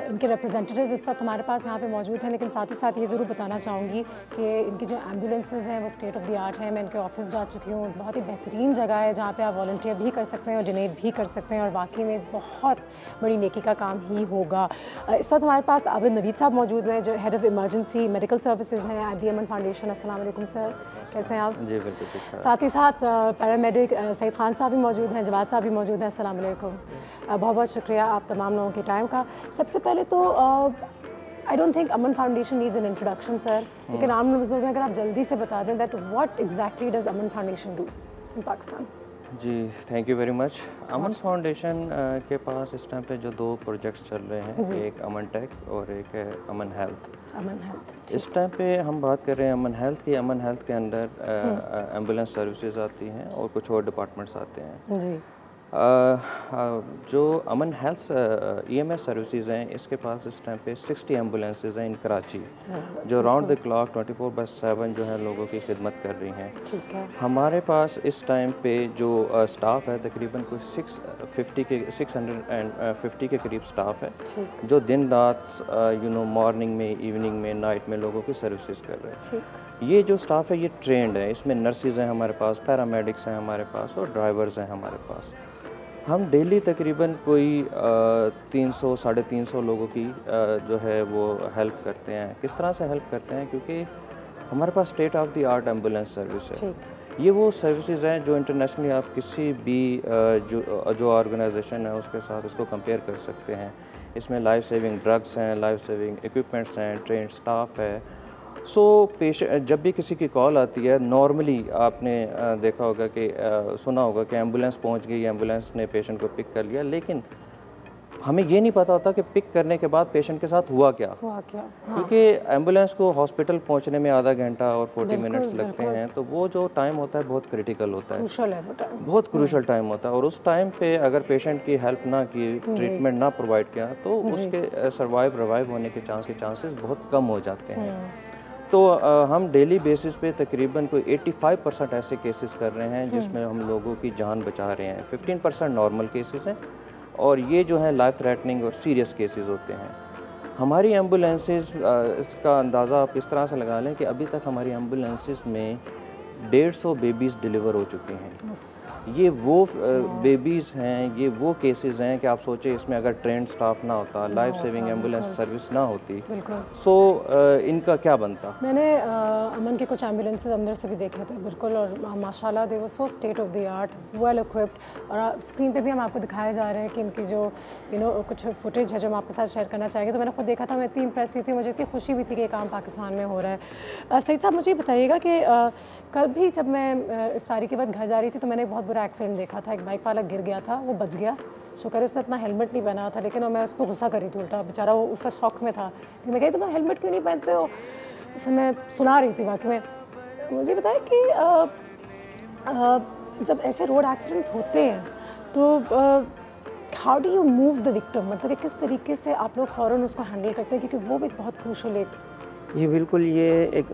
इनके रिप्रेजेंटेटिव्स इस वक्त हमारे पास यहाँ पे मौजूद हैं, लेकिन साथ ही साथ ये ज़रूर बताना चाहूँगी कि इनकी जो एम्बुलेंसेज हैं वो स्टेट ऑफ द आर्ट हैं। मैं इनके ऑफिस जा चुकी हूँ, बहुत ही बेहतरीन जगह है जहाँ पे आप वॉलंटियर भी कर सकते हैं और डोनेट भी कर सकते हैं, और वाकई में बहुत बड़ी नेकी का काम ही होगा। इस वक्त हमारे पास आबिद नवीद साहब मौजूद हैं जो head of emergency medical services हैं एट दी अमन फाउंडेशन। अस्सलाम वालेकुम सर, कैसे हैं आप? जी बिल्कुल। साथ ही साथ पैरामेडिक सईद खान साहब भी मौजूद हैं, जवाद साहब भी मौजूद हैं। अस्सलाम वालेकुम। बहुत बहुत शुक्रिया आप तमाम लोगों के टाइम का। सबसे पहले तो I don't think Aman foundation needs an introduction sir, लेकिन आम लोगों में अगर आप जल्दी से बता दें that what exactly does Aman foundation do in Pakistan. जी thank you very much. Aman foundation के पास इस टाइम पे जो 2 प्रोजेक्ट्स चल रहे हैं, एक अमन टेक और एक है अमन हेल्थ। अमन हेल्थ इस टाइम पे हम बात कर रहे हैं अमन हेल्थ की। अमन हेल्थ के अंदर एम्बुलेंस सर्विसेज आती हैं और कुछ और डिपार्टमेंट्स आते हैं जी। जो अमन हेल्थ EMS सर्विसेज हैं, इसके पास इस टाइम पे 60 एम्बुलेंसेज हैं इन कराची जो राउंड द क्लॉक 24/7 जो है लोगों की खिदमत कर रही हैं। ठीक है। हमारे पास इस टाइम पे जो स्टाफ है तकरीबन कोई 650 के करीब स्टाफ है जो दिन रात मॉर्निंग में, इवनिंग में, नाइट में लोगों की सर्विसेज कर रहे हैं। ये जो स्टाफ है ये ट्रेंड है, इसमें नर्सेज हैं हमारे पास, पैरामेडिक्स हैं हमारे पास और ड्राइवर्स हैं हमारे पास। हम डेली तकरीबन कोई 300 साढ़े 300 लोगों की जो है वो हेल्प करते हैं। किस तरह से हेल्प करते हैं? क्योंकि हमारे पास state of the art ambulance service है। ये वो सर्विसेज हैं जो इंटरनेशनली आप किसी भी जो ऑर्गेनाइजेशन है उसके साथ इसको कंपेयर कर सकते हैं। इसमें लाइफ सेविंग ड्रग्स हैं, लाइफ सेविंग इक्विपमेंट्स हैं, ट्रेंड स्टाफ है। पेशेंट जब भी किसी की कॉल आती है, नॉर्मली आपने देखा होगा कि सुना होगा कि एम्बुलेंस पहुंच गई, एम्बुलेंस ने पेशेंट को पिक कर लिया, लेकिन हमें ये नहीं पता होता कि पिक करने के बाद पेशेंट के साथ हुआ क्या, क्योंकि एम्बुलेंस को हॉस्पिटल पहुंचने में आधा घंटा और 40 मिनट्स लगते हैं, तो वो जो टाइम होता है बहुत क्रिटिकल होता है, बहुत क्रूशल टाइम होता है। और उस टाइम पे अगर पेशेंट की हेल्प ना की, ट्रीटमेंट ना प्रोवाइड किया, तो उसके रिवाइव होने के चांसेस बहुत कम हो जाते हैं। तो हम डेली बेसिस पे तकरीबन कोई 85% ऐसे केसेस कर रहे हैं जिसमें हम लोगों की जान बचा रहे हैं। 15% नॉर्मल केसेस हैं और ये जो है लाइफ थ्रेटनिंग और सीरियस केसेस होते हैं। हमारी एम्बुलेंसेस, इसका अंदाज़ा आप इस तरह से लगा लें कि अभी तक हमारी एम्बुलेंसेस में 150 बेबीज़ डिलीवर हो चुके हैं। ये वो बेबीज़ हैं, ये वो केसेस हैं कि आप सोचें इसमें अगर ट्रेंड स्टाफ ना होता, लाइफ सेविंग एम्बुलेंस सर्विस ना होती, सो इनका क्या बनता। मैंने अमन के कुछ एम्बुलेंसेस अंदर से भी देखे थे, बिल्कुल, और माशाल्लाह they were so state of the art, well equipped. और स्क्रीन पे भी हम आपको दिखाए जा रहे हैं कि इनकी जो कुछ फुटेज है जो हम आपके साथ शेयर करना चाहेंगे। तो मैंने खुद देखा था, मैं इतनी इंप्रेस हुई थी, मुझे इतनी खुशी भी थी कि ये काम पाकिस्तान में हो रहा है। सईद साहब, मुझे बताइएगा कि कल भी जब मैं इफ्तारी के बाद घर जा रही थी तो मैंने एक बहुत बुरा एक्सीडेंट देखा था। एक बाइक वाला गिर गया था, वो बच गया, शुक्र है उसने अपना हेलमेट नहीं पहना था, लेकिन मैं उस पर गुस्सा करी थी उल्टा, बेचारा वो उसका शौक में था। फिर मैं कही तुम हेलमेट क्यों नहीं पहनते हो, उसे मैं सुना रही थी वाकई में। मुझे बताया कि जब ऐसे रोड एक्सीडेंट्स होते हैं तो how do you move the victim, मतलब किस तरीके से आप लोग फ़ौरन उसको हैंडल करते हैं, क्योंकि वो भी बहुत क्रूशल एक। जी बिल्कुल, ये एक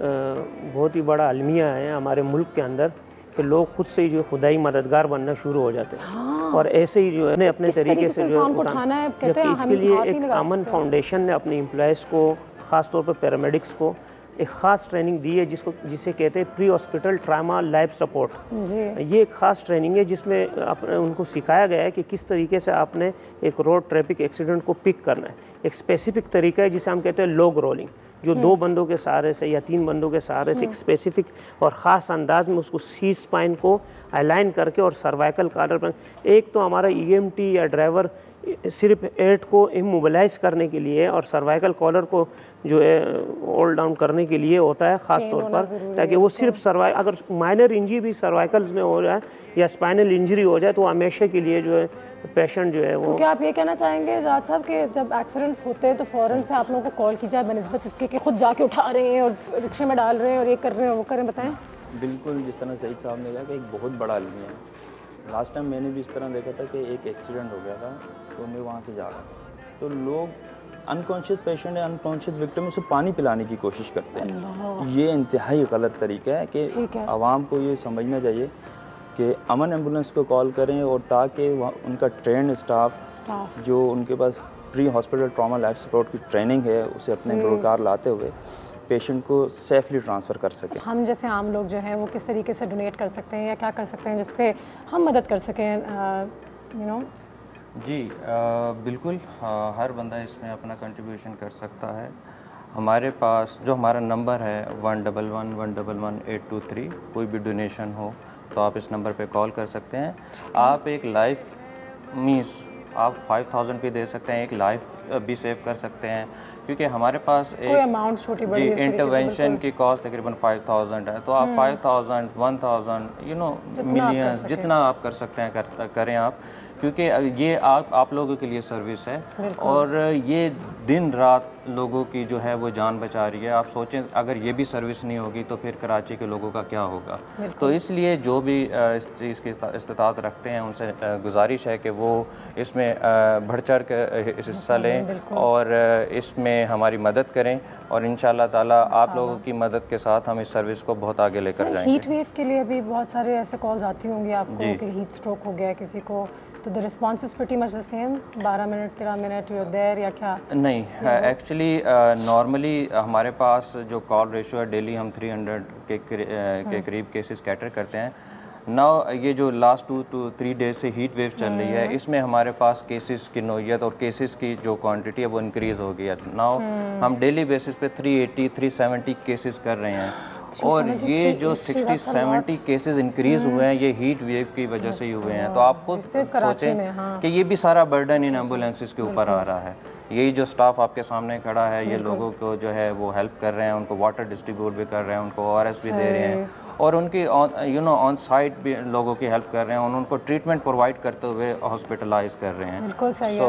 बहुत ही बड़ा अलमिया है हमारे मुल्क के अंदर कि लोग खुद से ही जो खुदाई मददगार बनना शुरू हो जाते हैं। हाँ। और ऐसे ही जो है अपने तरीके से जो उठाना है, जबकि इसके लिए एक अमन फाउंडेशन ने अपने एम्प्लॉयज़ को, ख़ास तौर पर पैरामेडिक्स को एक ख़ास ट्रेनिंग दी है जिसे कहते हैं pre hospital trauma life support. ये एक ख़ास ट्रेनिंग है जिसमें उनको सिखाया गया है कि किस तरीके से आपने एक रोड ट्रैफिक एक्सीडेंट को पिक करना है। एक स्पेसिफिक तरीका है जिसे हम कहते हैं लॉग रोलिंग, जो 2 बंदों के सहारे से या 3 बंदों के सहारे से एक स्पेसिफिक और ख़ास अंदाज में उसको सी स्पाइन को अलाइन करके और सर्वाइकल कॉलर पर, एक तो हमारा ईएमटी या ड्राइवर सिर्फ एड को इमोबिलाइज करने के लिए और सर्वाइकल कॉलर को जो है होल्ड डाउन करने के लिए होता है ख़ास तौर पर, ताकि वो सिर्फ अगर माइनर इंजरी भी सर्वाइकल्स में हो जाए या स्पाइनल इंजरी हो जाए तो हमेशा के लिए जो है पेशेंट जो है वो। तो क्या आप ये कहना चाहेंगे राज साहब कि जब एक्सीडेंट्स होते हैं तो फ़ौरन से आप लोगों को कॉल की जाए बनिस्बत इसके कि खुद जाके उठा रहे हैं और रिक्शे में डाल रहे हैं और ये कर रहे हैं वो कर रहे हैं, बताएं। बिल्कुल, जिस तरह सईद साहब ने कहा कि एक बहुत बड़ा अलमिया है। लास्ट टाइम मैंने भी इस तरह देखा था कि एक एक्सीडेंट हो गया था, तो मैं वहाँ से जा रहा था, तो लोग अनकॉन्शियस पेशेंट या अनकॉन्शियस विक्टिम उसे पानी पिलाने की कोशिश करते हैं। ये इंतहाई गलत तरीका है कि आवाम को ये समझना चाहिए कि अमन एम्बुलेंस को कॉल करें और ताकि उनका ट्रेंड स्टाफ जो उनके पास pre hospital trauma life support की ट्रेनिंग है उसे अपने गुलकार लाते हुए पेशेंट को सेफली ट्रांसफ़र कर सकें। हम जैसे आम लोग जो हैं वो किस तरीके से डोनेट कर सकते हैं या क्या कर सकते हैं जिससे हम मदद कर सकें, यू नो? जी बिल्कुल, हर बंदा इसमें अपना कंट्रीब्यूशन कर सकता है। हमारे पास जो हमारा नंबर है 111111823, कोई भी डोनेशन हो तो आप इस नंबर पे कॉल कर सकते हैं। आप एक लाइफ मीन्स आप 5000 भी दे सकते हैं, एक लाइफ भी सेव कर सकते हैं, क्योंकि हमारे पास एक अमाउंट छोटी बड़ी इंटरवेंशन की कॉस्ट तकरीबन 5000 है, तो आप 5000 1000 मिलियन जितना आप कर सकते हैं करें आप, क्योंकि ये आप लोगों के लिए सर्विस है और ये दिन रात लोगों की जो है वो जान बचा रही है। आप सोचें अगर ये भी सर्विस नहीं होगी तो फिर कराची के लोगों का क्या होगा। तो इसलिए जो भी इस चीज़ की इस्तात रखते हैं उनसे गुजारिश है कि वो इसमें बढ़ चढ़ कर हिस्सा लें और इसमें हमारी मदद करें और इंशाल्लाह ताला आप लोगों की मदद के साथ हम इस सर्विस को बहुत आगे लेकर जाएंगे। हीट वेव के लिए भी बहुत सारे ऐसे कॉल्स आती होंगी आपको कि हीट स्ट्रोक हो गया किसी को, तो the response is pretty much the same, 12 minute 13 minute you are there या क्या? नहीं, एक्चुअली नॉर्मली हमारे पास जो कॉल रेशियो है डेली हम 300 के करीब केसेस कैटर करते हैं। नाउ ये जो लास्ट 2 to 3 डेज से हीट वेव चल रही है, इसमें हमारे पास केसेस की नौयत और केसेस की जो क्वांटिटी है वो इंक्रीज़ हो गई है। नाउ हम डेली बेसिस पे 380 370 केसेस कर रहे हैं और ये जो 60-70 केसेस इंक्रीज़ हुए हैं ये हीट वेव की वजह से ही हुए हैं। तो आप खुद सोचें कि ये भी सारा बर्डन इन एम्बुलेंसेस के ऊपर आ रहा है। यही जो स्टाफ आपके सामने खड़ा है ये लोगों को जो है वो हेल्प कर रहे हैं, उनको वाटर डिस्ट्रीब्यूट भी कर रहे हैं, उनको ORS भी दे रहे हैं और उनकी ऑन साइट भी लोगों की हेल्प कर रहे हैं और उनको ट्रीटमेंट प्रोवाइड करते हुए हॉस्पिटलाइज कर रहे हैं। बिल्कुल सही है।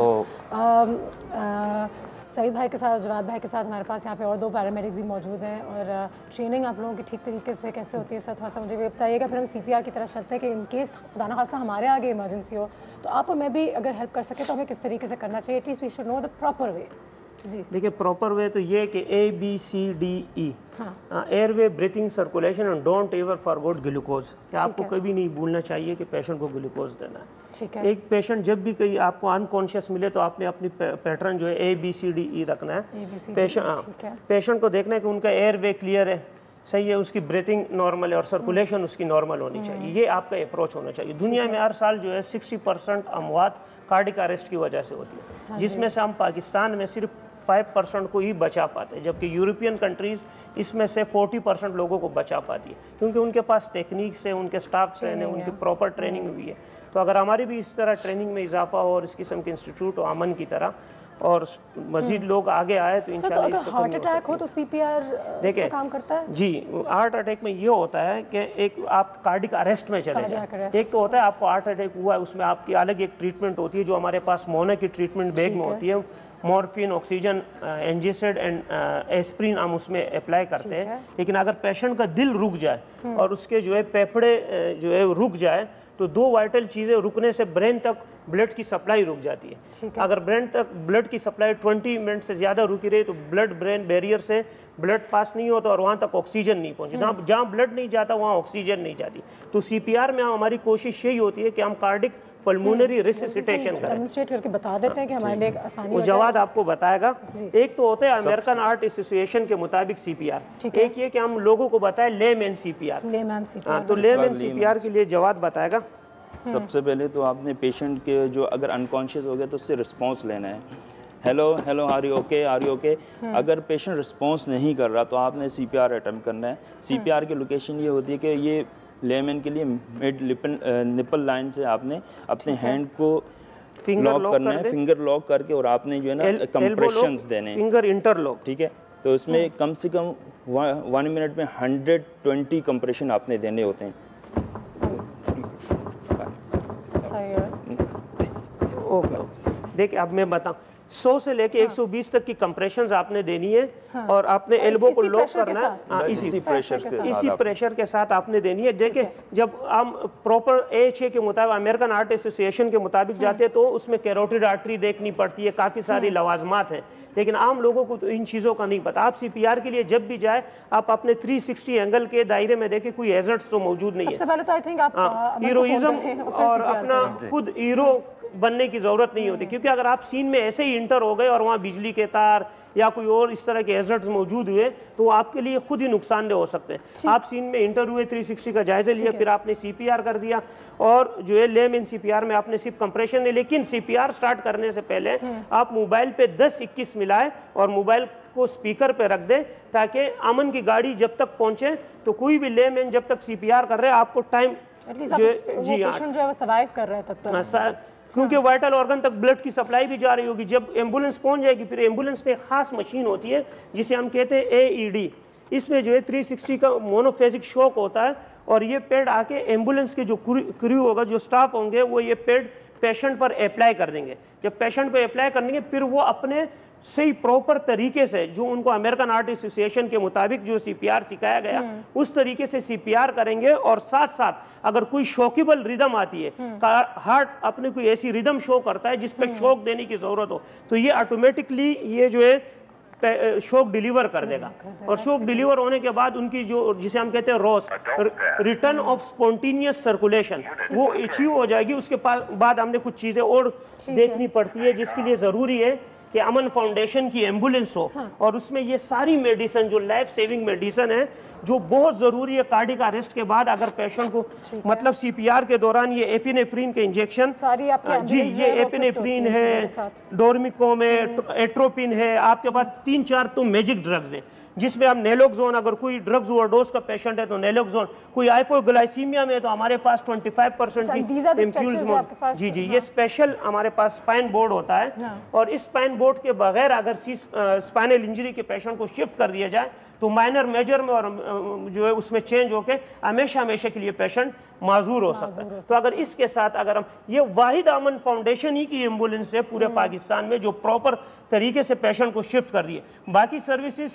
सईद भाई के साथ, जवाद भाई के साथ हमारे पास यहाँ पे और 2 पैरामेडिक्स भी मौजूद हैं और ट्रेनिंग आप लोगों की ठीक तरीके से कैसे होती है सर थोड़ा सा मुझे भी बताइएगा। फिर हम CPR की तरफ चलते हैं कि इन केस खुदा न खास्ता हमारे आगे इमरजेंसी हो तो आप और मैं भी अगर हेल्प कर सके तो हमें किस तरीके से करना चाहिए। At least we should know the proper way. जी देखिए, प्रॉपर वे तो ये कि ABCDE, airway, breathing, circulation and don't ever forget glucose, कि आपको कभी नहीं भूलना चाहिए कि पेशेंट को ग्लूकोज देना है। ठीक है। एक पेशेंट जब भी कहीं आपको अनकॉन्शियस मिले तो आपने अपनी पैटर्न जो है ABCDE रखना है। पेशेंट को देखना है कि उनका एयरवे क्लियर है, सही है, उसकी ब्रीथिंग नॉर्मल है और सर्कुलेशन उसकी नॉर्मल होनी चाहिए। ये आपका अप्रोच होना चाहिए। दुनिया में हर साल जो है 60% अमवात कार्डिक अरेस्ट की वजह से होती है, जिसमें से हम पाकिस्तान में सिर्फ 5% को ही बचा पाते हैं, जबकि यूरोपियन कंट्रीज़ इसमें से 40% लोगों को बचा पाती है, क्योंकि उनके पास टेक्निक्स है, उनके स्टाफ ट्रेन है, उनकी प्रॉपर ट्रेनिंग हुई है। तो अगर हमारी भी इस तरह ट्रेनिंग में इजाफा हो और इस किस्म के इंस्टीट्यूट हो अमन की तरह और मजीद लोग आगे आए तो इंशाल्लाह। तो अगर हार्ट अटैक हो तो CPR देखिए काम करता है जी। हार्ट अटैक में ये होता है कि एक आप कार्डिक अरेस्ट में चले जाए। एक तो होता है आपको हार्ट अटैक हुआ है, उसमें आपकी अलग एक ट्रीटमेंट होती है जो हमारे पास मोना की ट्रीटमेंट बैग में होती है। मॉर्फिन, ऑक्सीजन, एंजिसाइड एंड एस्प्रिन हम उसमें अप्लाई करते हैं। लेकिन अगर पेशेंट का दिल रुक जाए और उसके जो है फेफड़े जो है रुक जाए तो 2 वाइटल चीज़ें रुकने से ब्रेन तक ब्लड की सप्लाई रुक जाती है। अगर ब्रेन तक ब्लड की सप्लाई 20 मिनट से ज़्यादा रुकी रही तो ब्लड ब्रेन बैरियर से ब्लड पास नहीं होता और वहाँ तक ऑक्सीजन नहीं पहुँचती। जहाँ ब्लड नहीं जाता वहाँ ऑक्सीजन नहीं जाती। तो CPR में हमारी कोशिश यही होती है कि हम कार्डिक पल्मोनरी रिससिटेशन करें। डेमोंस्ट्रेट करके बता देते हैं कि हमारे लिए आसानी वो जवाद आपको बताएगा। एक तो होता है अमेरिकन हार्ट एसोसिएशन के मुताबिक CPR, एक ये कि हम लोगों को बताएं लेमैन CPR। तो लेमैन CPR के लिए जवाद बताएगा। सबसे पहले तो आपने पेशेंट के जो अगर अनकॉन्शियस हो गया तो उससे रिस्पॉन्स लेना है। Hello hello, are you okay, are you okay. अगर पेशेंट रिस्पॉन्स नहीं कर रहा तो आपने CPR अटेम्प्ट करना है। CPR की लोकेशन ये होती है कि ये लेमैन के लिए मिड निपल लाइन से आपने अपने हैंड को लॉक करना है, फिंगर लॉक करके, और आपने जो है ना कंप्रेशंस देने हैं, फिंगर इंटरलॉक। ठीक है, तो उसमें कम से कम 1 मिनट में 120 कंप्रेशन आपने देने होते हैं। देखिए अब मैं बताऊं, 100 से लेके 120 तक की कंप्रेशंस आपने देनी है। और आपने एल्बो को लॉक करना है इसी प्रेशर के साथ आपने देनी है। देखिए जब हम प्रॉपर AHA के मुताबिक, अमेरिकन हार्ट एसोसिएशन के मुताबिक जाते हैं तो उसमें कैरोटिड आर्टरी देखनी पड़ती है, काफ़ी सारी लवाजमात हैं, लेकिन आम लोगों को तो इन चीज़ों का नहीं पता। आप CPR के लिए जब भी जाए आप अपने 360 एंगल के दायरे में देखें कोई हैजर्ड्स तो मौजूद नहीं है। सबसे पहले तो आई थिंक आप हीरोइज्म और अपना खुद हीरो बनने की ज़रूरत नहीं होती, क्योंकि अगर आप सीन में ऐसे ही इंटर हो गए और वहाँ बिजली के तार या कोई और इस तरह के हैजर्ड्स मौजूद हुए तो आपके लिए खुद ही नुकसानदेह हो सकते हैं। आप सीन में इंटर हुए, 360 का जायजा लिया, फिर आपने CPR कर दिया और जो है लेमैन CPR में आपने सिर्फ कंप्रेशन है। लेकिन CPR स्टार्ट करने से पहले आप मोबाइल पे 10-21 मिलाए और मोबाइल को स्पीकर पे रख दें ताकि अमन की गाड़ी जब तक पहुंचे तो कोई भी लेमैन जब तक CPR कर रहे हैं आपको टाइम सर्वाइव कर रहे हैं तब तक, क्योंकि वाइटल ऑर्गन तक ब्लड की सप्लाई भी जा रही होगी। जब एम्बुलेंस पहुंच जाएगी फिर एम्बुलेंस में एक खास मशीन होती है जिसे हम कहते हैं AED। इसमें जो है 360 का मोनोफेजिक शॉक होता है और ये पैड आके एम्बुलेंस के जो क्रू होगा, जो स्टाफ होंगे, वो ये पैड पेशेंट पर अप्लाई कर देंगे। जब पेशेंट पर अप्लाई कर देंगे फिर वो अपने सही प्रॉपर तरीके से, जो उनको अमेरिकन हार्ट एसोसिएशन के मुताबिक जो CPR सिखाया गया उस तरीके से CPR करेंगे। और साथ साथ अगर कोई शॉकेबल रिदम आती है, हार्ट अपने कोई ऐसी रिदम शो करता है जिस पे शॉक देने की ज़रूरत हो, तो ये ऑटोमेटिकली ये जो है शॉक डिलीवर कर देगा। और शॉक डिलीवर होने के बाद उनकी जो, जिसे हम कहते हैं Ross, return of spontaneous circulation, वो अचीव हो जाएगी। उसके बाद हमने कुछ चीज़ें और देखनी पड़ती है जिसके लिए ज़रूरी है कि अमन फाउंडेशन की एम्बुलेंस हो और उसमें ये सारी मेडिसिन जो लाइफ सेविंग मेडिसिन है जो बहुत ज़रूरी है कार्डिक अरेस्ट के बाद। अगर पेशेंट को मतलब CPR के दौरान ये एपिनेफ्रिन के इंजेक्शन जी, ये एपिनेफ्रिन है, डोर्मिकोम है, एट्रोपिन है, आपके पास 3-4 तो मैजिक ड्रग्स हैं जिसमें हम नेलोक्सोन, अगर कोई ड्रग्स ओवरडोज का पेशेंट है तो नेलोक्सोन, कोई हाइपोग्लाइसीमिया में तो हमारे पास 25% की जी, ये स्पेशल हमारे पास स्पाइन बोर्ड होता है। और इस स्पाइन बोर्ड के बगैर अगर स्पाइनल इंजरी के पेशेंट को शिफ्ट कर दिया जाए तो माइनर मेजर में और जो है उसमें चेंज होके हमेशा हमेशा के लिए पेशेंट माजूर हो सकता है। तो अगर इसके साथ अगर हम ये वाहिद अमन फाउंडेशन ही की एम्बुलेंस है पूरे पाकिस्तान में जो प्रॉपर तरीके से पेशेंट को शिफ्ट कर रही है, बाकी सर्विसेज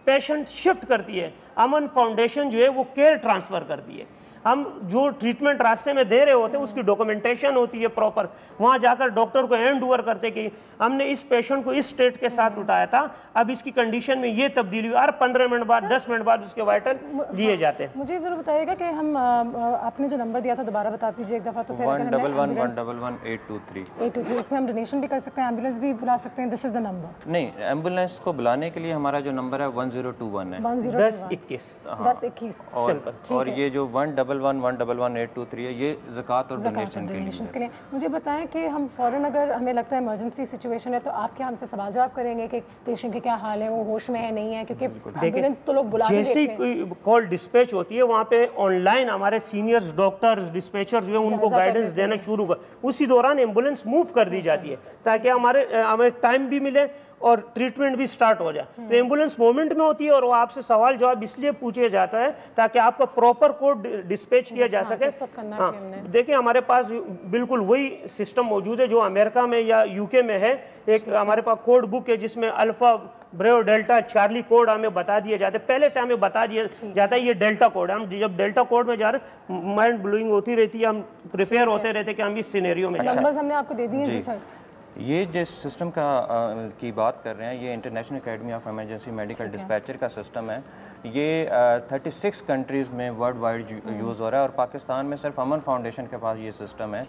पेशेंट शिफ्ट करती है, अमन फाउंडेशन जो है वो केयर ट्रांसफ़र करती है। हम जो ट्रीटमेंट रास्ते में दे रहे होते हैं उसकी डॉक्यूमेंटेशन होती है प्रॉपर, वहाँ जाकर डॉक्टर को हैंड ओवर करते कि हमने इस पेशेंट को इस स्टेट के साथ उठाया था, अब इसकी कंडीशन में ये तब्दीली हुई, और 15 मिनट बाद 10 मिनट बाद उसके वाइटल लिए जाते हैं। मुझे ज़रूर बताइएगा कि हम आपने जो नंबर दिया था दोबारा बता दीजिए एक दफ़ा। तो 111-111-823 इसमें हम डोनेशन भी कर सकते हैं, एम्बुलेंस भी बुला सकते हैं। This is the number. नहीं, एम्बुलेंस को बुलाने के लिए हमारा जो नंबर है 1021 है, 1021 और ये जो 111-111-823 है ये ज़कात और डोनेशन के लिए। मुझे बताएं कि हम फ़ौरन अगर हमें लगता है इमरजेंसी सिचुएशन है तो आप क्या हमसे सवाल जवाब करेंगे कि पेशेंट के क्या हाल है, वो होश में है नहीं है, क्योंकि एम्बुलेंस तो लोग बुला जैसे ही कोई कॉल डिस्पैच होती है वहाँ पे ऑनलाइन हमारे सीनियर्स डॉक्टर्स डिस्पैचर जो है उनको गाइडेंस देना शुरू कर, उसी दौरान एम्बुलेंस मूव कर दी जाती है ताकि हमें टाइम भी मिले और ट्रीटमेंट भी स्टार्ट हो जाए। तो एम्बुलेंस मोमेंट में होती है और वो आपसे सवाल जवाब इसलिए पूछे जाता है ताकि आपका प्रॉपर कोड डिस्पैच किया जा सके। हाँ, देखिए हमारे पास बिल्कुल वही सिस्टम मौजूद है जो अमेरिका में या यूके में है। एक हमारे पास कोड बुक है जिसमें alpha brave delta Charlie code हमें बता दिए जाते हैं, पहले से हमें बता दिया जाता है ये डेल्टा कोड। हम जब डेल्टा कोड में जा रहे हैं माइंड ब्लोइंग होती रहती है, हम प्रिपेयर होते रहते हैं कि हम इस सिनेरियो में नंबर्स हमने आपको दे दिए जी सर। ये जिस सिस्टम का की बात कर रहे हैं ये international academy of emergency medical dispatcher का सिस्टम है। ये 36 कंट्रीज़ में वर्ल्ड वाइड यूज़ हो रहा है और पाकिस्तान में सिर्फ अमन फाउंडेशन के पास ये सिस्टम है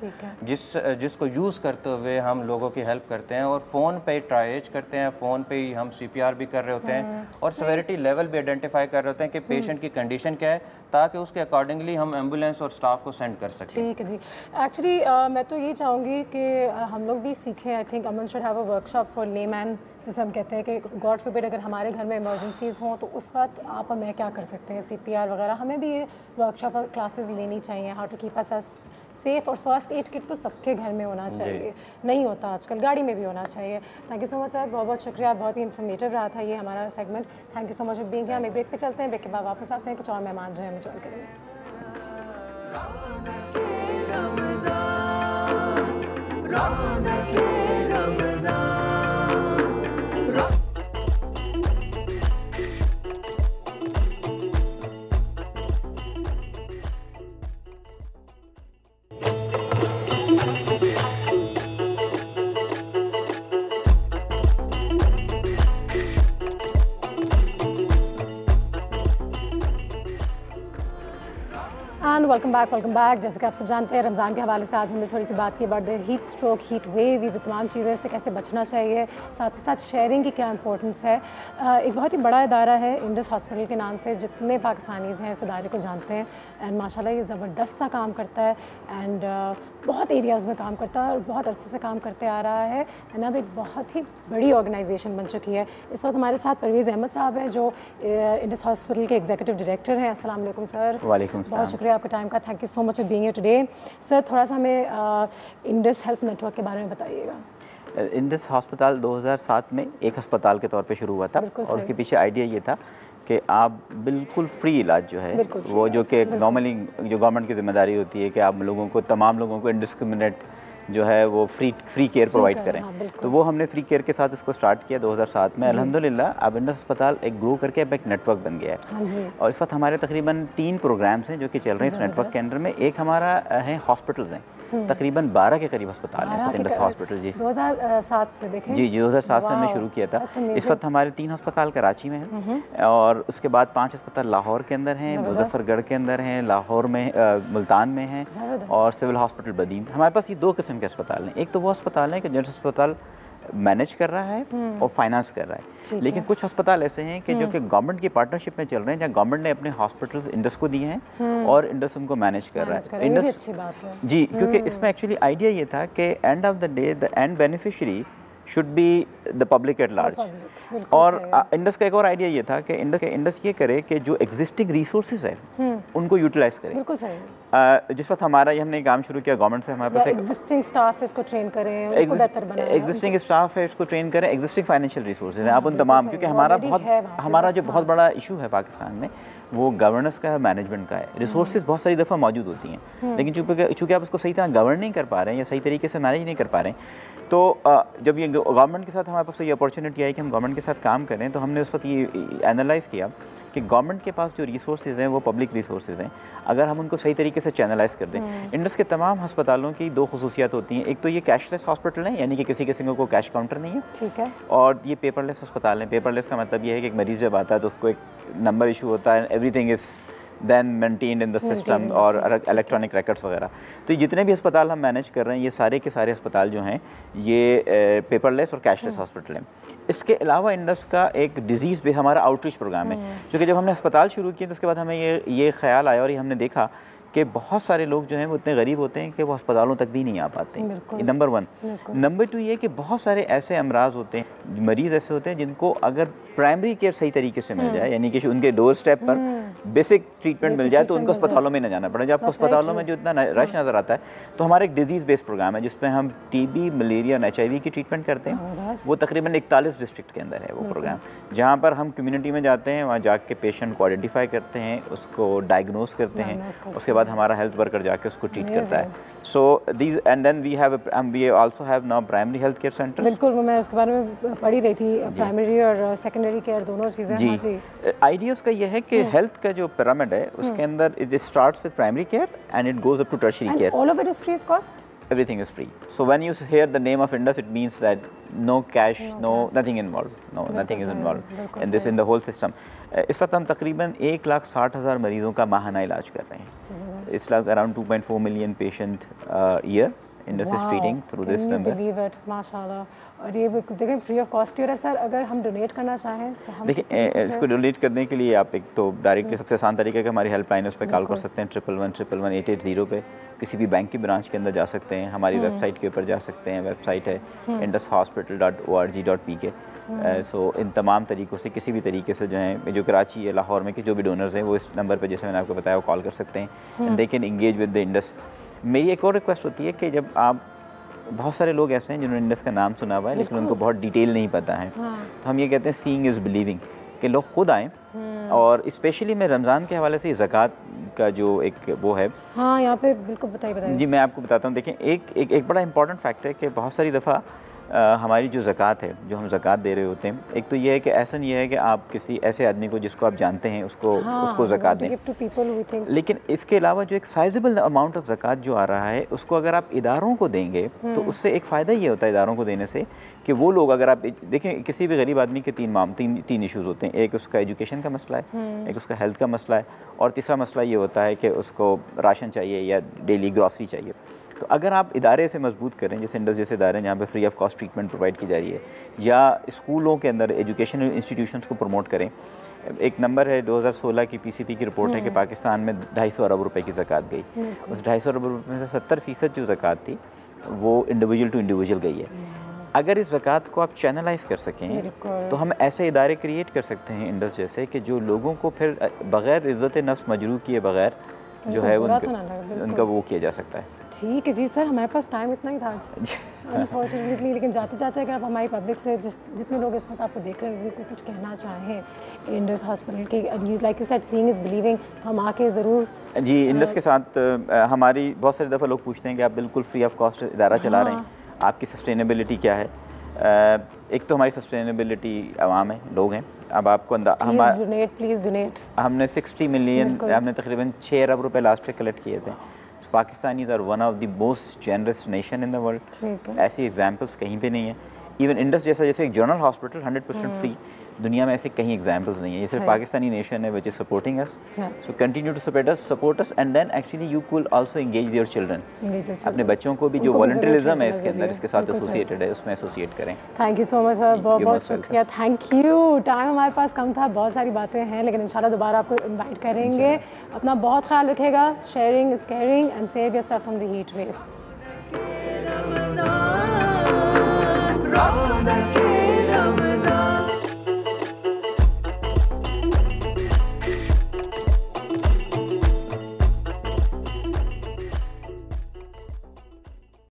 जिसको यूज़ करते हुए हम लोगों की हेल्प करते हैं और फ़ोन पे ट्राइज करते हैं, फ़ोन पे ही हम CPR भी कर रहे होते हैं और सेवेरिटी लेवल भी आइडेंटिफाई कर रहे होते हैं कि पेशेंट की कंडीशन क्या है ताकि उसके अकॉर्डिंगली हम एम्बुलेंस और स्टाफ को सेंड कर सकें। ठीक है जी। एक्चुअली मैं तो ये चाहूँगी कि हम लोग भी सीखें। I think Aman should have a workshop for layman, जैसे हम कहते हैं कि गॉड फॉरबिड अगर हमारे घर में इमरजेंसीज़ हों तो उस वक्त आप और मैं क्या कर सकते हैं, CPR वगैरह, हमें भी ये वर्कशॉप और क्लासेस लेनी चाहिए। How to keep us safe, और फर्स्ट एड किट तो सबके घर में होना चाहिए, नहीं होता आजकल, गाड़ी में भी होना चाहिए। Thank you so much sir, बहुत बहुत शुक्रिया, बहुत ही इन्फॉर्मेटिव रहा था ये हमारा segment. Thank you so much for being here. हम एक ब्रेक पे चलते हैं, ब्रेक के बाद वापस आते हैं, कुछ और मेहमान जो है हमें ज्वाइन करेंगे। Welcome back. जैसे कि आप सब जानते हैं रमज़ान के हवाले से आज हमने थोड़ी सी बात की about the heat stroke, heat wave, ये जो तमाम चीज़ें इससे कैसे बचना चाहिए, साथ ही साथ शेयरिंग की क्या इंपॉर्टेंस है। एक बहुत ही बड़ा इदारा है इंडस हॉस्पिटल के नाम से, जितने पाकिस्तानीज़ हैं इस इदारे को जानते हैं एंड माशाल्लाह ये ज़बरदस्त सा काम करता है एंड बहुत एरियाज़ में काम करता है और बहुत अरसे से काम करते आ रहा है एंड अब एक बहुत ही बड़ी ऑर्गेनाइजेशन बन चुकी है। इस वक्त हमारे साथ परवेज़ अहमद साहब हैं जो इंडस हॉस्पिटल के एग्जीक्यूटिव डायरेक्टर हैं। अस्सलाम वालेकुम सर। वालेकुम सलाम। बहुत शुक्रिया आपका टाइम का, thank you so much for being here today. Sir थोड़ा सा हमें इंडस हेल्थ नेटवर्क के बारे में बताइएगा। इंडस हॉस्पिटल 2007 में एक अस्पताल के तौर पे शुरू हुआ था और उसके पीछे आइडिया ये था कि आप बिल्कुल फ्री इलाज जो है वो जो कि नॉर्मली जो गवर्नमेंट की जिम्मेदारी होती है कि आप लोगों को, तमाम लोगों को इंडिस्क्रिमिनेट जो है वो फ्री केयर प्रोवाइड करें। हाँ, तो वो हमने फ्री केयर के साथ इसको स्टार्ट किया 2007 में। अल्हम्दुलिल्लाह अब इंडस अस्पताल एक ग्रो करके अब एक नेटवर्क बन गया है। हाँ, और इस वक्त हमारे तकरीबन 3 प्रोग्राम्स हैं जो कि चल रहे हैं इस नेटवर्क के अंदर में। एक हमारा है हॉस्पिटल्स हैं, तकरीबन 12 के करीब अस्पताल हैं इंडस हॉस्पिटल। जी 2007 से देखें। जी 2007 से हमने शुरू किया था। इस वक्त हमारे 3 अस्पताल कराची में हैं और उसके बाद 5 अस्पताल लाहौर के अंदर हैं, मुजफ्फरगढ़ के अंदर हैं, लाहौर में, मुल्तान में हैं और सिविल हॉस्पिटल बदीन। हमारे पास ये 2 किस्म के अस्पताल हैं। एक तो वो अस्पताल है कि जो अस्पताल मैनेज कर रहा है और फाइनेंस कर रहा है, लेकिन कुछ अस्पताल ऐसे हैं कि जो कि गवर्नमेंट की पार्टनरशिप में चल रहे हैं, जहाँ गवर्नमेंट ने अपने हॉस्पिटल्स इंडस को दिए हैं और इंडस उनको मैनेज कर रहा है। इंडस जी, क्योंकि इसमें एक्चुअली आइडिया ये था कि end of the day the end beneficiary should be the public at large. और इंडस का एक और आइडिया ये था कि इंडस ये करे कि जो एग्जिस्टिंग रिसोर्सेज है उनको यूटिलाइज करे। बिल्कुल सही। जिस वक्त हमारा ये हमने काम शुरू किया गवर्नमेंट से, हमारे पास एग्जिस्टिंग स्टाफ इसको ट्रेन करें, उनको बेहतर बनाएं, एग्जिस्टिंग स्टाफ है इसको ट्रेन करें, एग्जिस्टिंग फाइनेंशियल रिसोर्सेज हैं आप उन तमाम, क्योंकि हमारा जो बहुत बड़ा इशू है पाकिस्तान में वो गवर्नेंस का है, मैनेजमेंट का है। रिसोर्सेज बहुत सारी दफ़ा मौजूद होती हैं, लेकिन चूँकि आप उसको सही तरह गवर्न नहीं कर पा रहे हैं या सही तरीके से मैनेज नहीं कर पा रहे हैं, तो जब ये गवर्नमेंट के साथ हमारे पास ये अपॉर्चुनिटी आई कि हम गवर्नमेंट के साथ काम करें, तो हमने उस वक्त ये एनालाइज़ किया कि गवर्नमेंट के पास जो रिसोर्सेज हैं वो पब्लिक रिसोर्सेज हैं, अगर हम उनको सही तरीके से चैनलाइज कर दें। इंडस के तमाम अस्पतालों की दो खसूसियात होती हैं, एक तो ये कैशलेस हॉस्पिटल है, यानी कि किसी किसी को कैश काउंटर नहीं है, ठीक है, और ये पेपरलेस अस्पताल है। पेपरलेस का मतलब ये है कि एक मरीज़ जब आता है तो उसको एक नंबर इशू होता है, everything is then maintained in the system, और इलेक्ट्रॉनिक रिकॉर्ड्स वगैरह। तो ये जितने भी अस्पताल हम मैनेज कर रहे हैं ये सारे के सारे अस्पताल जो हैं ये पेपरलेस और कैशलेस हॉस्पिटल हैं। इसके अलावा इंडस का एक डिजीज़ पे हमारा आउटरीच प्रोग्राम है, क्योंकि जब हमने अस्पताल शुरू किए तो उसके बाद हमें ये ख्याल आया और ये हमने देखा कि बहुत सारे लोग जो हैं वो इतने गरीब होते हैं कि वो अस्पतालों तक भी नहीं आ पाते। नंबर 1। नंबर 2 ये कि बहुत सारे ऐसे अमराज होते हैं, मरीज़ ऐसे होते हैं जिनको अगर प्राइमरी केयर सही तरीके से मिल जाए, यानी कि उनके डोर स्टेप पर बेसिक ट्रीटमेंट मिल जाए, तो उनको अस्पतालों में न जाना पड़े। जब आपको अस्पतालों में जो इतना रश नज़र आता है, तो हमारा एक डिजीज़ बेस्ड प्रोग्राम है जिसमें हम TB, मलेरिया और HIV की ट्रीटमेंट करते हैं। वो तकरीबन 41 डिस्ट्रिक्ट के अंदर है वो प्रोग्राम, जहाँ पर हम कम्युनिटी में जाते हैं, वहाँ जाके पेशेंट को आइडेंटिफाई करते हैं, उसको डायग्नोस करते हैं, उसके बाद हमारा हेल्थ वर्कर जाके उसको ट्रीट करता है। So these and then we also have now primary health care centre. बिल्कुल, मैं उसके बारे में पढ़ी रही थी, प्राइमरी और सेकेंडरी केयर दोनों चीज़ें। जी, आइडिया उसका ये है कि हेल्थ का जो पिरामिड है उसके अंदर it starts with primary care and it goes up to tertiary care. All of it is free of cost? Everything is free. So when you hear the name of Indus, it means that no cash, nothing involved. No, nothing is involved in the whole system. इस वक्त हम तकरीबन 1,60,000 मरीज़ों का माहाना इलाज कर रहे हैं। It's like around 2.4 million patient year Indus is treating through this number. Believe it, माशाल्लाह। और ये देखें फ्री ऑफ कॉस्ट है सर। अगर हम डोनेट करना चाहें तो हम देखिए इसको डोनेट करने के लिए आप एक तो डायरेक्टली सबसे आसान तरीका है हमारी हेल्पलाइन उस पर कॉल कर सकते हैं 111-111-880 पे। किसी भी बैंक की ब्रांच के अंदर जा सकते हैं, हमारी वेबसाइट के ऊपर जा सकते हैं, वेबसाइट है indushospital.org.pk। सो इन तमाम तरीक़ों से किसी भी तरीके से जो है जो कराची या लाहौर में जो भी डोनर्स हैं वो इस नंबर पर जैसे मैंने आपको बताया वो कॉल कर सकते हैं and they can engage with the Indus. मेरी एक और रिक्वेस्ट होती है कि जब आप बहुत सारे लोग ऐसे हैं जिन्होंने इंडस का नाम सुना हुआ है लेकिन उनको बहुत डिटेल नहीं पता है, तो हम ये कहते हैं सीइंग इज़ बिलीविंग, कि लोग खुद आएँ। और स्पेशली मैं रमज़ान के हवाले से ज़कात का जो एक वो है, हाँ यहाँ पे बिल्कुल बताइए। जी मैं आपको बताता हूँ। देखें एक बड़ा इंपॉर्टेंट फैक्ट है कि बहुत सारी दफ़ा हमारी जो ज़कात है, जो हम ज़कात दे रहे होते हैं, एक तो ये है कि ऐसा नहीं है कि आप किसी ऐसे आदमी को जिसको आप जानते हैं उसको ज़कात दें, लेकिन इसके अलावा जो एक साइजेबल अमाउंट ऑफ ज़कात जो आ रहा है उसको अगर आप इदारों को देंगे तो उससे एक फ़ायदा ये होता है इदारों को देने से कि वो लोग अगर आप देखें किसी भी गरीब आदमी के तीन इश्यूज़ होते हैं। एक उसका एजुकेशन का मसला है, एक उसका हेल्थ का मसला है, और तीसरा मसला ये होता है कि उसको राशन चाहिए या डेली ग्रॉसरी चाहिए। तो अगर आप इदारे से मजबूत करें, जैसे इंडस जैसे इदारे जहाँ पे free of cost treatment provide की जा रही है, या स्कूलों के अंदर एजुकेशनल इंस्टीट्यूशंस को प्रमोट करें। एक नंबर है 2016 की PCP की रिपोर्ट है कि पाकिस्तान में 250 अरब रुपए की ज़कात गई। उस 250 अरब रुपए में से 70% जो ज़कात थी वो इंडिविजुअल टू इंडिविजुअल गई है। अगर इस ज़कात को आप चैनलाइज कर सकें तो हम ऐसे इदारे क्रिएट कर सकते हैं इंडस जैसे, कि जो लोगों को फिर बग़ैर इज़्ज़त नफ्स मजरूह किए बगैर जो है उनका वो किया जा सकता है। ठीक है जी सर, हमारे पास टाइम इतना ही था अनफॉर्चुनेटली, लेकिन जाते जाते अगर आप हमारी पब्लिक से जितने लोग इस वक्त आपको देख रहे हैं उनको कुछ कहना चाहें इंडस हॉस्पिटल के, like you said seeing is believing, तो हम आके ज़रूर जी इंडस के साथ हमारी बहुत सारी दफ़ा लोग पूछते हैं कि आप बिल्कुल फ्री ऑफ कॉस्ट इदारा चला रहे हैं, आपकी सस्टेनेबिलिटी क्या है। एक तो हमारी सस्टेनेबिलिटी आवाम है, लोग हैं। अब आपको प्लीज़ डोनेट हमने 60 मिलियन हमने तकरीबन 6 अरब रुपए लास्ट ईयर कलेक्ट किए थे। Pakistanis are one of the most generous nation in the world. ऐसी एग्जांपल्स कहीं पे नहीं है। इवन इंडस जैसा जैसे एक जनरल हॉस्पिटल 100% फ्री, दुनिया में ऐसे कहीं एग्जांपल्स नहीं है। ये सिर्फ पाकिस्तानी नेशन है which is supporting us, so continue to support us and then actually you will also engage your children. अपने बच्चों को भी जो वॉलंटियरिज्म है इसके अंदर इसके साथ एसोसिएटेड है उसमें एसोसिएट करें। Thank you so much sir, बहुत बहुत शुक्रिया, थैंक यू। टाइम हमारे पास कम था, बहुत सारी बातें हैं, लेकिन इंशाल्लाह दोबारा आपको इन्वाइट करेंगे। अपना बहुत ख्याल रखेगा, sharing is caring and save yourself from the heat wave.